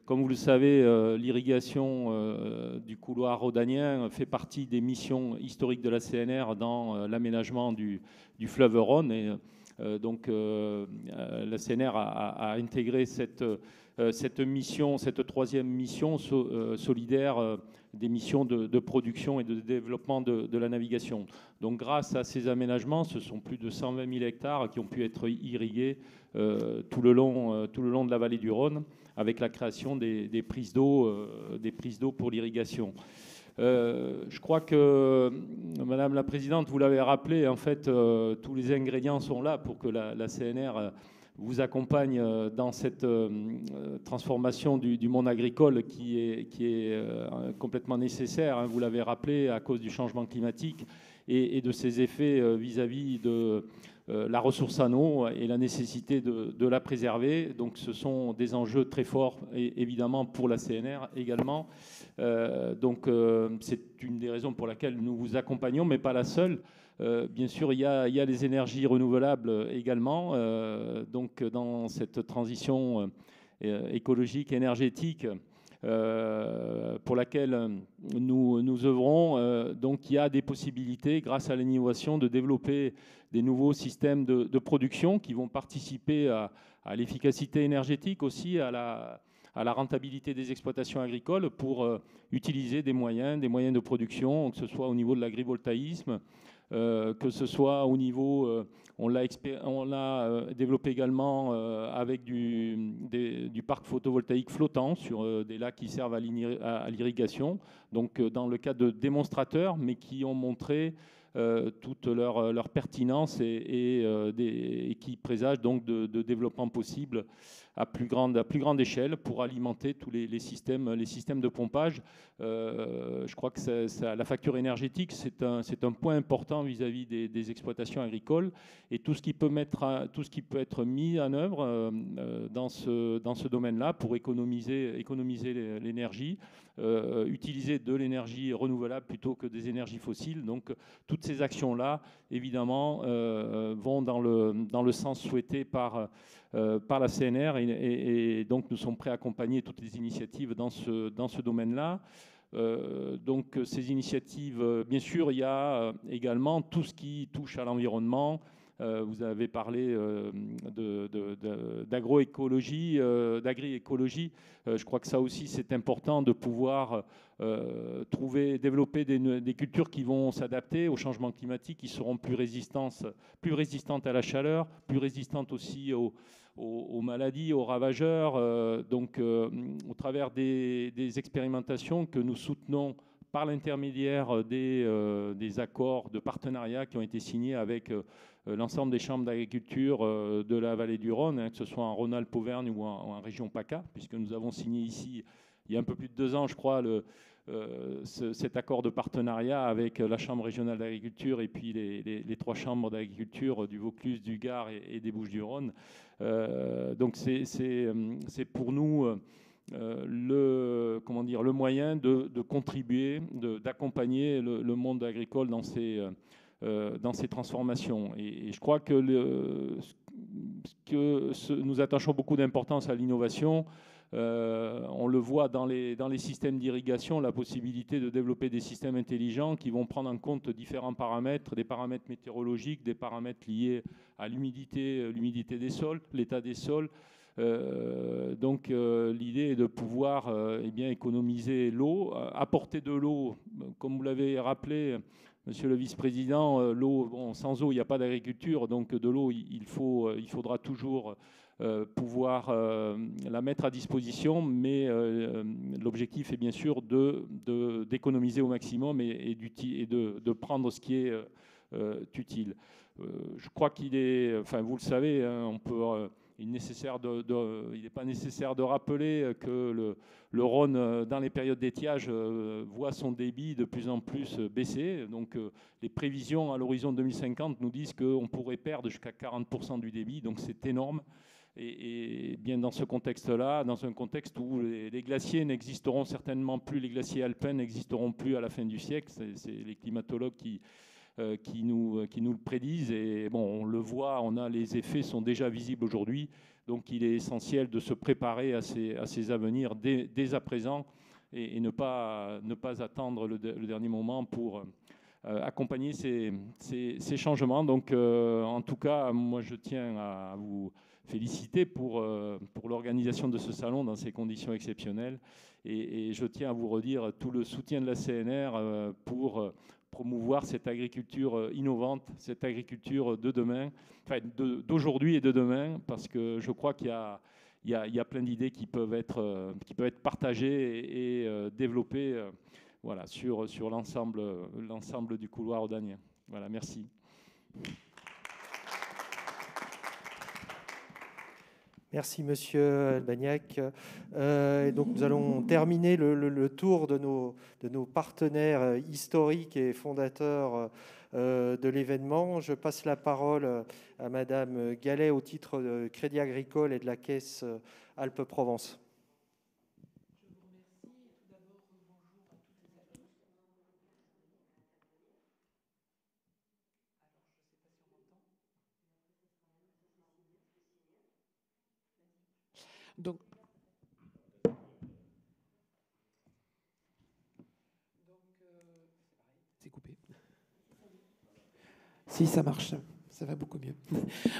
comme vous le savez, l'irrigation du couloir rhodanien fait partie des missions historiques de la CNR dans l'aménagement du fleuve Rhône. Et donc, la CNR a intégré cette mission, cette troisième mission solidaire des missions de production et de développement de la navigation. Donc grâce à ces aménagements, ce sont plus de 120 000 hectares qui ont pu être irrigués tout le long de la vallée du Rhône, avec la création des prises d'eau pour l'irrigation. Je crois que, Madame la Présidente, vous l'avez rappelé, en fait, tous les ingrédients sont là pour que la CNR vous accompagne dans cette transformation du monde agricole qui est complètement nécessaire, hein, vous l'avez rappelé, à cause du changement climatique et de ses effets vis-à-vis de la ressource en eau et la nécessité de la préserver. Donc ce sont des enjeux très forts, et évidemment pour la CNR également. Donc c'est une des raisons pour laquelle nous vous accompagnons, mais pas la seule. Bien sûr, il y a les énergies renouvelables également. Donc, dans cette transition écologique, énergétique, pour laquelle nous œuvrons, donc il y a des possibilités, grâce à l'innovation, de développer des nouveaux systèmes de production qui vont participer à l'efficacité énergétique, aussi à la rentabilité des exploitations agricoles, pour utiliser des moyens de production, que ce soit au niveau de l'agrivoltaïsme, que ce soit au niveau, on l'a développé également avec du parc photovoltaïque flottant sur des lacs qui servent à l'irrigation, donc dans le cadre de démonstrateurs, mais qui ont montré toute leur pertinence et qui présagent donc de développement possible à plus grande échelle pour alimenter tous les systèmes de pompage. Je crois que la facture énergétique, c'est un point important vis-à-vis des exploitations agricoles, et tout ce qui peut être mis en œuvre dans ce domaine-là pour économiser l'énergie, utiliser de l'énergie renouvelable plutôt que des énergies fossiles. Donc toutes ces actions-là, évidemment, vont dans le sens souhaité par la CNR, et donc nous sommes prêts à accompagner toutes les initiatives dans ce domaine-là. Donc ces initiatives, bien sûr, il y a également tout ce qui touche à l'environnement. Vous avez parlé d'agroécologie, d'agri-écologie. Je crois que ça aussi, c'est important de pouvoir développer des cultures qui vont s'adapter au changement climatique, qui seront plus résistantes à la chaleur, plus résistantes aussi aux maladies, aux ravageurs. Donc, au travers des expérimentations que nous soutenons par l'intermédiaire des accords de partenariat qui ont été signés avec l'ensemble des chambres d'agriculture de la vallée du Rhône, que ce soit en Rhône-Alpes, Auvergne ou en région PACA, puisque nous avons signé ici, il y a un peu plus de 2 ans, je crois, cet accord de partenariat avec la Chambre régionale d'agriculture et puis les 3 chambres d'agriculture du Vaucluse, du Gard et des Bouches-du-Rhône. Donc c'est pour nous le moyen de contribuer, d'accompagner le monde agricole dans ces transformations. Et je crois que nous attachons beaucoup d'importance à l'innovation. On le voit dans les systèmes d'irrigation, la possibilité de développer des systèmes intelligents qui vont prendre en compte différents paramètres, des paramètres météorologiques, des paramètres liés à l'humidité des sols, l'état des sols. Donc l'idée est de pouvoir économiser l'eau, apporter de l'eau, comme vous l'avez rappelé, Monsieur le vice-président. L'eau, sans eau, il n'y a pas d'agriculture, donc de l'eau, il faudra toujours pouvoir la mettre à disposition, mais l'objectif est bien sûr d'économiser au maximum et de prendre ce qui est utile. Je crois qu'il est, vous le savez, hein, il n'est pas nécessaire de rappeler que le Rhône, dans les périodes d'étiage, voit son débit de plus en plus baisser. Donc les prévisions à l'horizon 2050 nous disent qu'on pourrait perdre jusqu'à 40% du débit, donc c'est énorme. Et bien dans ce contexte-là, dans un contexte où les glaciers n'existeront certainement plus, les glaciers alpins n'existeront plus à la fin du siècle, c'est les climatologues qui nous le prédisent, et bon, on le voit, les effets sont déjà visibles aujourd'hui, donc il est essentiel de se préparer à ces avenirs dès à présent et ne pas attendre le dernier moment pour accompagner ces changements. Donc en tout cas, moi je tiens à vous féliciter pour l'organisation de ce salon dans ces conditions exceptionnelles, et je tiens à vous redire tout le soutien de la CNR pour promouvoir cette agriculture innovante, cette agriculture de demain, d'aujourd'hui et de demain, parce que je crois qu'il y a plein d'idées qui peuvent être partagées et développées sur l'ensemble du couloir rhodanien. Voilà, merci. Merci, Monsieur Albagnac. Donc, nous allons terminer le tour de nos partenaires historiques et fondateurs de l'événement. Je passe la parole à Madame Gallet au titre de Crédit Agricole et de la Caisse Alpes-Provence. Donc, c'est coupé. Si, ça marche, ça va beaucoup mieux.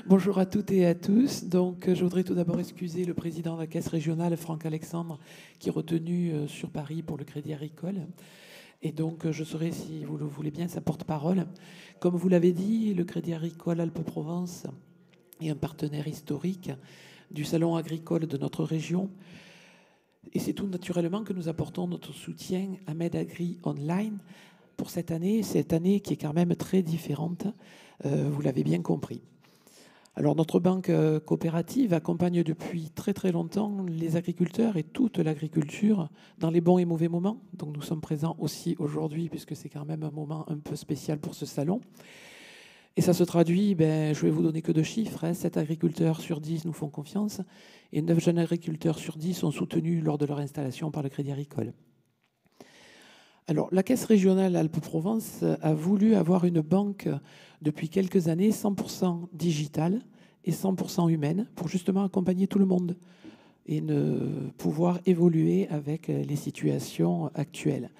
Bonjour à toutes et à tous. Donc, je voudrais tout d'abord excuser le président de la Caisse régionale, Franck Alexandre, qui est retenu sur Paris pour le Crédit Agricole. Et donc, je serai, si vous le voulez bien, sa porte-parole. Comme vous l'avez dit, le Crédit Agricole Alpes-Provence est un partenaire historique du salon agricole de notre région. Et c'est tout naturellement que nous apportons notre soutien à MedAgri Online pour cette année qui est quand même très différente, vous l'avez bien compris. Alors notre banque coopérative accompagne depuis très très longtemps les agriculteurs et toute l'agriculture dans les bons et mauvais moments. Donc nous sommes présents aussi aujourd'hui puisque c'est quand même un moment un peu spécial pour ce salon. Et ça se traduit, je vais vous donner que 2 chiffres, 7 agriculteurs sur 10 nous font confiance et 9 jeunes agriculteurs sur 10 sont soutenus lors de leur installation par le Crédit Agricole. Alors, la Caisse régionale Alpes-Provence a voulu avoir une banque depuis quelques années 100% digitale et 100% humaine pour justement accompagner tout le monde et pouvoir évoluer avec les situations actuelles.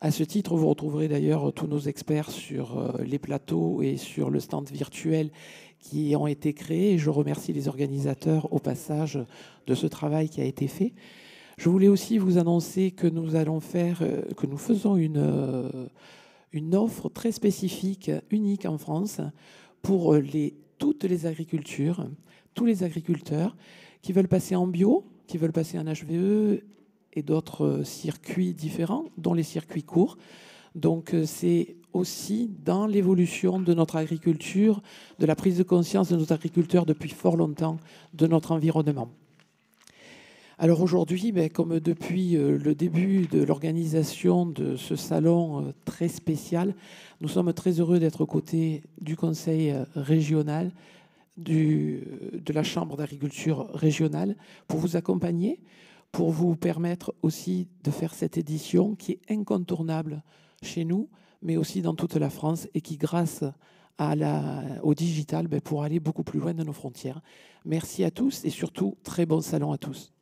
À ce titre, vous retrouverez d'ailleurs tous nos experts sur les plateaux et sur le stand virtuel qui ont été créés. Je remercie les organisateurs au passage de ce travail qui a été fait. Je voulais aussi vous annoncer que nous faisons une offre très spécifique, unique en France, pour toutes les agricultures, tous les agriculteurs qui veulent passer en bio, qui veulent passer en HVE et d'autres circuits différents, dont les circuits courts. Donc c'est aussi dans l'évolution de notre agriculture, de la prise de conscience de nos agriculteurs depuis fort longtemps de notre environnement. Alors aujourd'hui, comme depuis le début de l'organisation de ce salon très spécial, nous sommes très heureux d'être aux côtés du Conseil régional, de la Chambre d'agriculture régionale, pour vous accompagner, pour vous permettre aussi de faire cette édition qui est incontournable chez nous, mais aussi dans toute la France et qui, grâce au digital, pour aller beaucoup plus loin de nos frontières. Merci à tous et surtout, très bon salon à tous.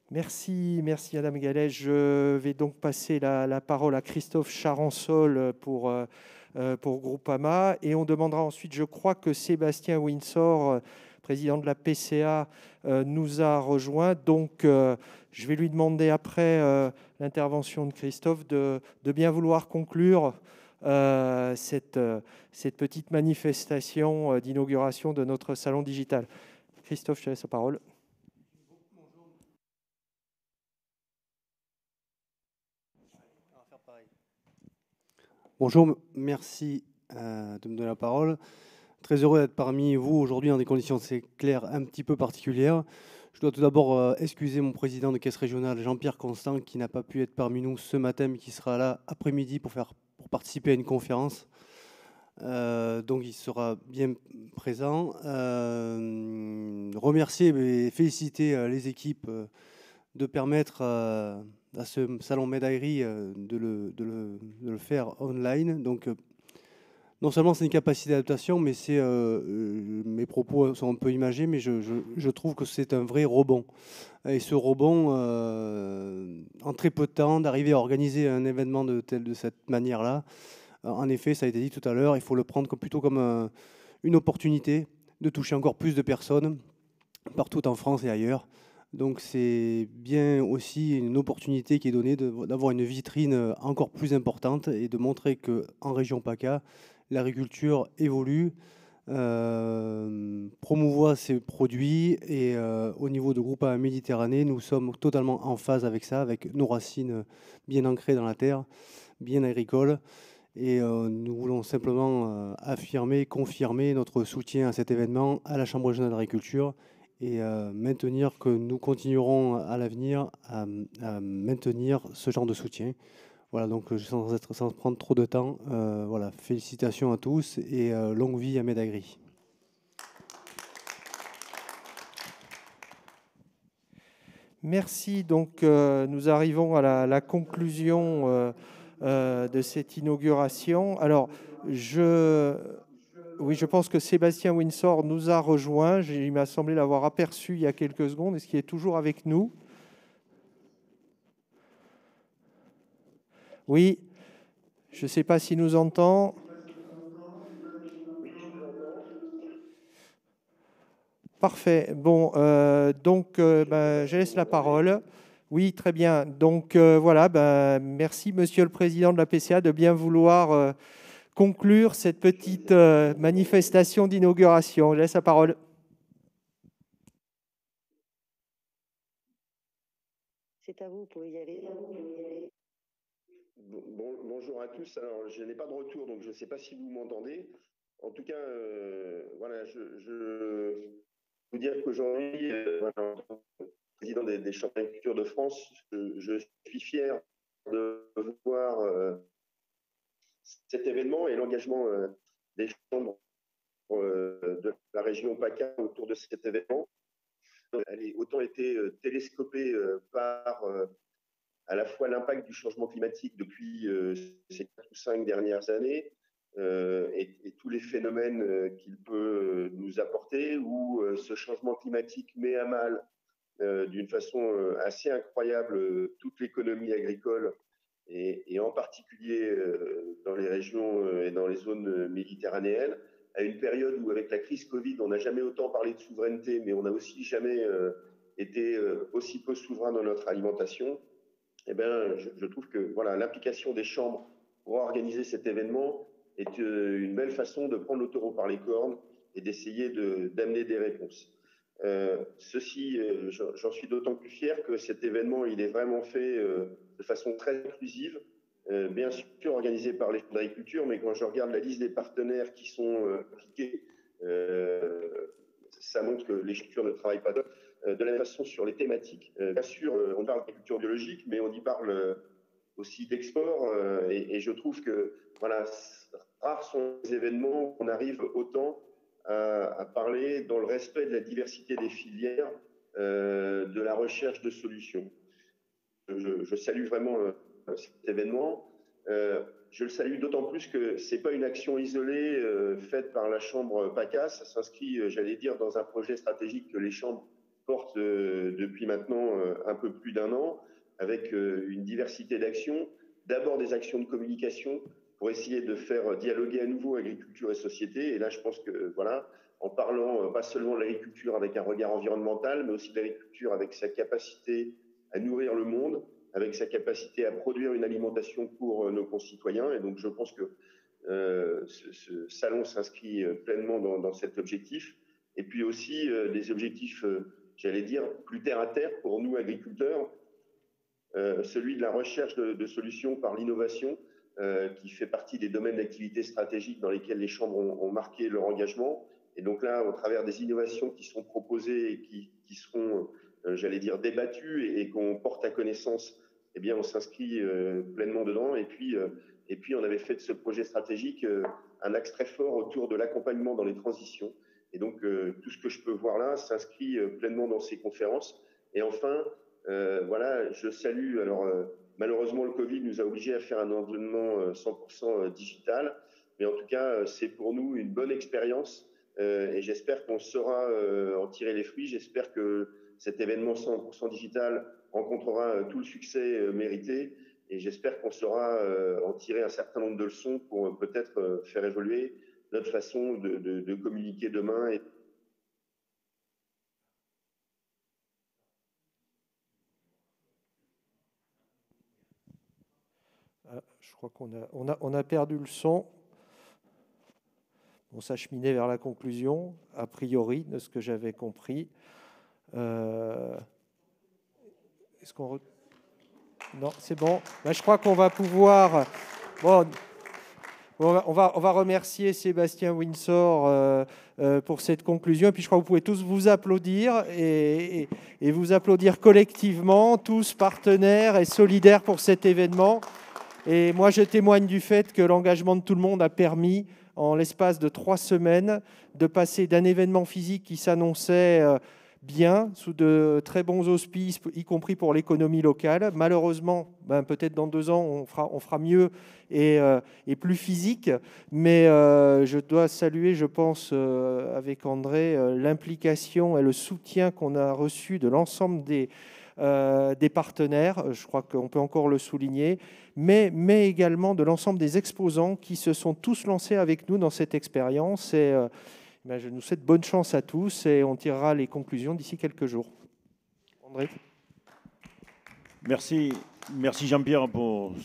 Merci Madame Gallet. Je vais donc passer la parole à Christophe Charançol pour Groupama et on demandera ensuite, je crois que Sébastien Windsor, président de la PCA, nous a rejoint. Donc je vais lui demander après l'intervention de Christophe de bien vouloir conclure cette petite manifestation d'inauguration de notre salon digital. Christophe, je te laisse la parole. Bonjour, merci de me donner la parole. Très heureux d'être parmi vous aujourd'hui dans des conditions, c'est clair, un petit peu particulières. Je dois tout d'abord excuser mon président de caisse régionale, Jean-Pierre Constant, qui n'a pas pu être parmi nous ce matin, mais qui sera là après-midi pour participer à une conférence. Donc il sera bien présent. Remercier et féliciter les équipes de permettre à ce salon Medagri de le faire online. Donc, non seulement c'est une capacité d'adaptation, mais mes propos sont un peu imagés, mais je trouve que c'est un vrai rebond. Et ce rebond, en très peu de temps, d'arriver à organiser un événement de cette manière-là, en effet, ça a été dit tout à l'heure, il faut le prendre plutôt comme une opportunité de toucher encore plus de personnes partout en France et ailleurs. Donc c'est bien aussi une opportunité qui est donnée d'avoir une vitrine encore plus importante et de montrer qu'en région PACA, l'agriculture évolue, promouvoit ses produits et au niveau de Groupama Méditerranée, nous sommes totalement en phase avec ça, avec nos racines bien ancrées dans la terre, bien agricoles. Et nous voulons simplement affirmer, confirmer notre soutien à cet événement, à la Chambre régionale d'agriculture et maintenir que nous continuerons à l'avenir à maintenir ce genre de soutien. Voilà, donc sans prendre trop de temps, voilà, félicitations à tous et longue vie à Medagri. Merci. Donc nous arrivons à la conclusion de cette inauguration. Alors, oui, je pense que Sébastien Windsor nous a rejoint. Il m'a semblé l'avoir aperçu il y a quelques secondes. Est-ce qu'il est toujours avec nous? Oui. Je ne sais pas s'il nous entend. Parfait. Bon, donc, je laisse la parole. Oui, très bien. Donc, voilà, merci, Monsieur le Président de la PCA, de bien vouloir conclure cette petite manifestation d'inauguration. Je laisse la parole. C'est à vous, vous pouvez y aller. Bonjour à tous. Alors, je n'ai pas de retour, donc je ne sais pas si vous m'entendez. En tout cas, voilà, je vous dire qu'aujourd'hui, voilà, président des chambres d'agriculture de France, je suis fier de voir cet événement et l'engagement des chambres de la région PACA autour de cet événement. Elle a autant été télescopée par à la fois l'impact du changement climatique depuis ces 4 ou 5 dernières années et tous les phénomènes qu'il peut nous apporter, où ce changement climatique met à mal d'une façon assez incroyable toute l'économie agricole et en particulier dans les régions et dans les zones méditerranéennes, à une période où avec la crise Covid, on n'a jamais autant parlé de souveraineté, mais on n'a aussi jamais été aussi peu souverain dans notre alimentation. Eh bien, je trouve que voilà, l'implication des chambres pour organiser cet événement est une belle façon de prendre le taureau par les cornes et d'essayer d'amener des réponses. Ceci, j'en suis d'autant plus fier que cet événement, il est vraiment fait de façon très inclusive, bien sûr organisé par les chambres d'agriculture, mais quand je regarde la liste des partenaires qui sont impliqués, ça montre que les structures ne travaillent pas de la même façon sur les thématiques. Bien sûr, on parle d'agriculture biologique, mais on y parle aussi d'export, et je trouve que voilà, rares sont les événements où on arrive autant à parler dans le respect de la diversité des filières, de la recherche de solutions. Je salue vraiment cet événement. Je le salue d'autant plus que ce n'est pas une action isolée faite par la Chambre PACA. Ça s'inscrit, j'allais dire, dans un projet stratégique que les chambres portent depuis maintenant un peu plus d'1 an, avec une diversité d'actions. D'abord des actions de communication pour essayer de faire dialoguer à nouveau agriculture et société. Et là, je pense que, voilà, en parlant pas seulement de l'agriculture avec un regard environnemental, mais aussi de l'agriculture avec sa capacité à nourrir le monde, avec sa capacité à produire une alimentation pour nos concitoyens. Et donc, je pense que ce salon s'inscrit pleinement dans cet objectif. Et puis aussi des objectifs, j'allais dire, plus terre à terre pour nous, agriculteurs, celui de la recherche de solutions par l'innovation, qui fait partie des domaines d'activité stratégiques dans lesquels les chambres ont marqué leur engagement. Et donc là, au travers des innovations qui sont proposées et qui seront, j'allais dire, débattues et qu'on porte à connaissance, eh bien, on s'inscrit pleinement dedans. Et puis, on avait fait de ce projet stratégique un axe très fort autour de l'accompagnement dans les transitions. Et donc, tout ce que je peux voir là s'inscrit pleinement dans ces conférences. Et enfin, voilà, je salue. Alors, malheureusement, le Covid nous a obligés à faire un environnement 100% digital. Mais en tout cas, c'est pour nous une bonne expérience. Et j'espère qu'on saura en tirer les fruits. J'espère que cet événement 100% digital rencontrera tout le succès mérité. Et j'espère qu'on saura en tirer un certain nombre de leçons pour peut-être faire évoluer notre façon de communiquer demain. Je crois qu'on a perdu le son. On s'acheminait vers la conclusion, a priori, de ce que j'avais compris. Est-ce qu'on... Non, c'est bon. Ben, je crois qu'on va pouvoir... Bon, on va remercier Sébastien Windsor pour cette conclusion. Et puis je crois que vous pouvez tous vous applaudir et vous applaudir collectivement, tous partenaires et solidaires pour cet événement. Et moi, je témoigne du fait que l'engagement de tout le monde a permis, en l'espace de 3 semaines, de passer d'un événement physique qui s'annonçait bien, sous de très bons auspices, y compris pour l'économie locale. Malheureusement, peut-être dans 2 ans, on fera mieux et plus physique. Mais je dois saluer, je pense, avec André, l'implication et le soutien qu'on a reçu de l'ensemble des partenaires, je crois qu'on peut encore le souligner, mais également de l'ensemble des exposants qui se sont tous lancés avec nous dans cette expérience. Et je nous souhaite bonne chance à tous et on tirera les conclusions d'ici quelques jours. André. Merci Jean-Pierre pour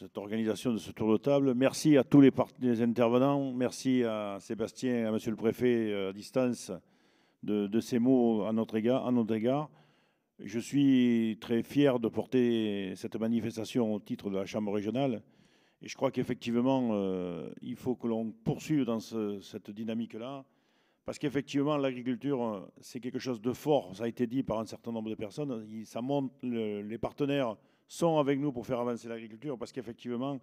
cette organisation de ce tour de table. Merci à tous les intervenants. Merci à Sébastien, à Monsieur le Préfet à distance de ces mots à notre égard. Je suis très fier de porter cette manifestation au titre de la Chambre régionale. Et je crois qu'effectivement, il faut que l'on poursuive dans cette dynamique-là. Parce qu'effectivement, l'agriculture, c'est quelque chose de fort. Ça a été dit par un certain nombre de personnes. Ça montre, les partenaires sont avec nous pour faire avancer l'agriculture. Parce qu'effectivement,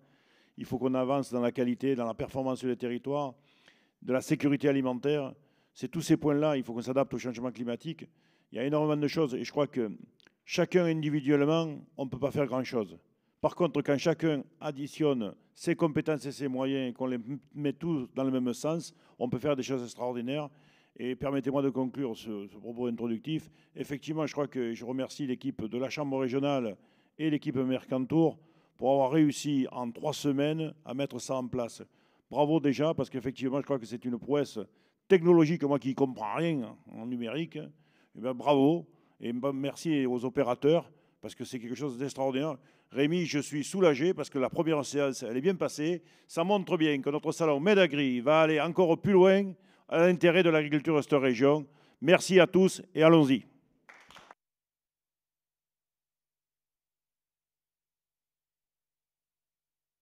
il faut qu'on avance dans la qualité, dans la performance sur les territoires, de la sécurité alimentaire. C'est tous ces points-là. Il faut qu'on s'adapte au changement climatique. Il y a énormément de choses. Et je crois que chacun individuellement, on ne peut pas faire grand-chose. Par contre, quand chacun additionne ses compétences et ses moyens et qu'on les met tous dans le même sens, on peut faire des choses extraordinaires. Et permettez-moi de conclure ce propos introductif. Effectivement, je crois que je remercie l'équipe de la Chambre régionale et l'équipe Mercantour pour avoir réussi en 3 semaines à mettre ça en place. Bravo déjà, parce qu'effectivement, je crois que c'est une prouesse technologique, moi qui ne comprends rien en numérique. Eh bien, bravo, et merci aux opérateurs, parce que c'est quelque chose d'extraordinaire. Rémi, je suis soulagé, parce que la première séance, elle est bien passée. Ça montre bien que notre salon MedAgri va aller encore plus loin à l'intérêt de l'agriculture de cette région. Merci à tous et allons-y.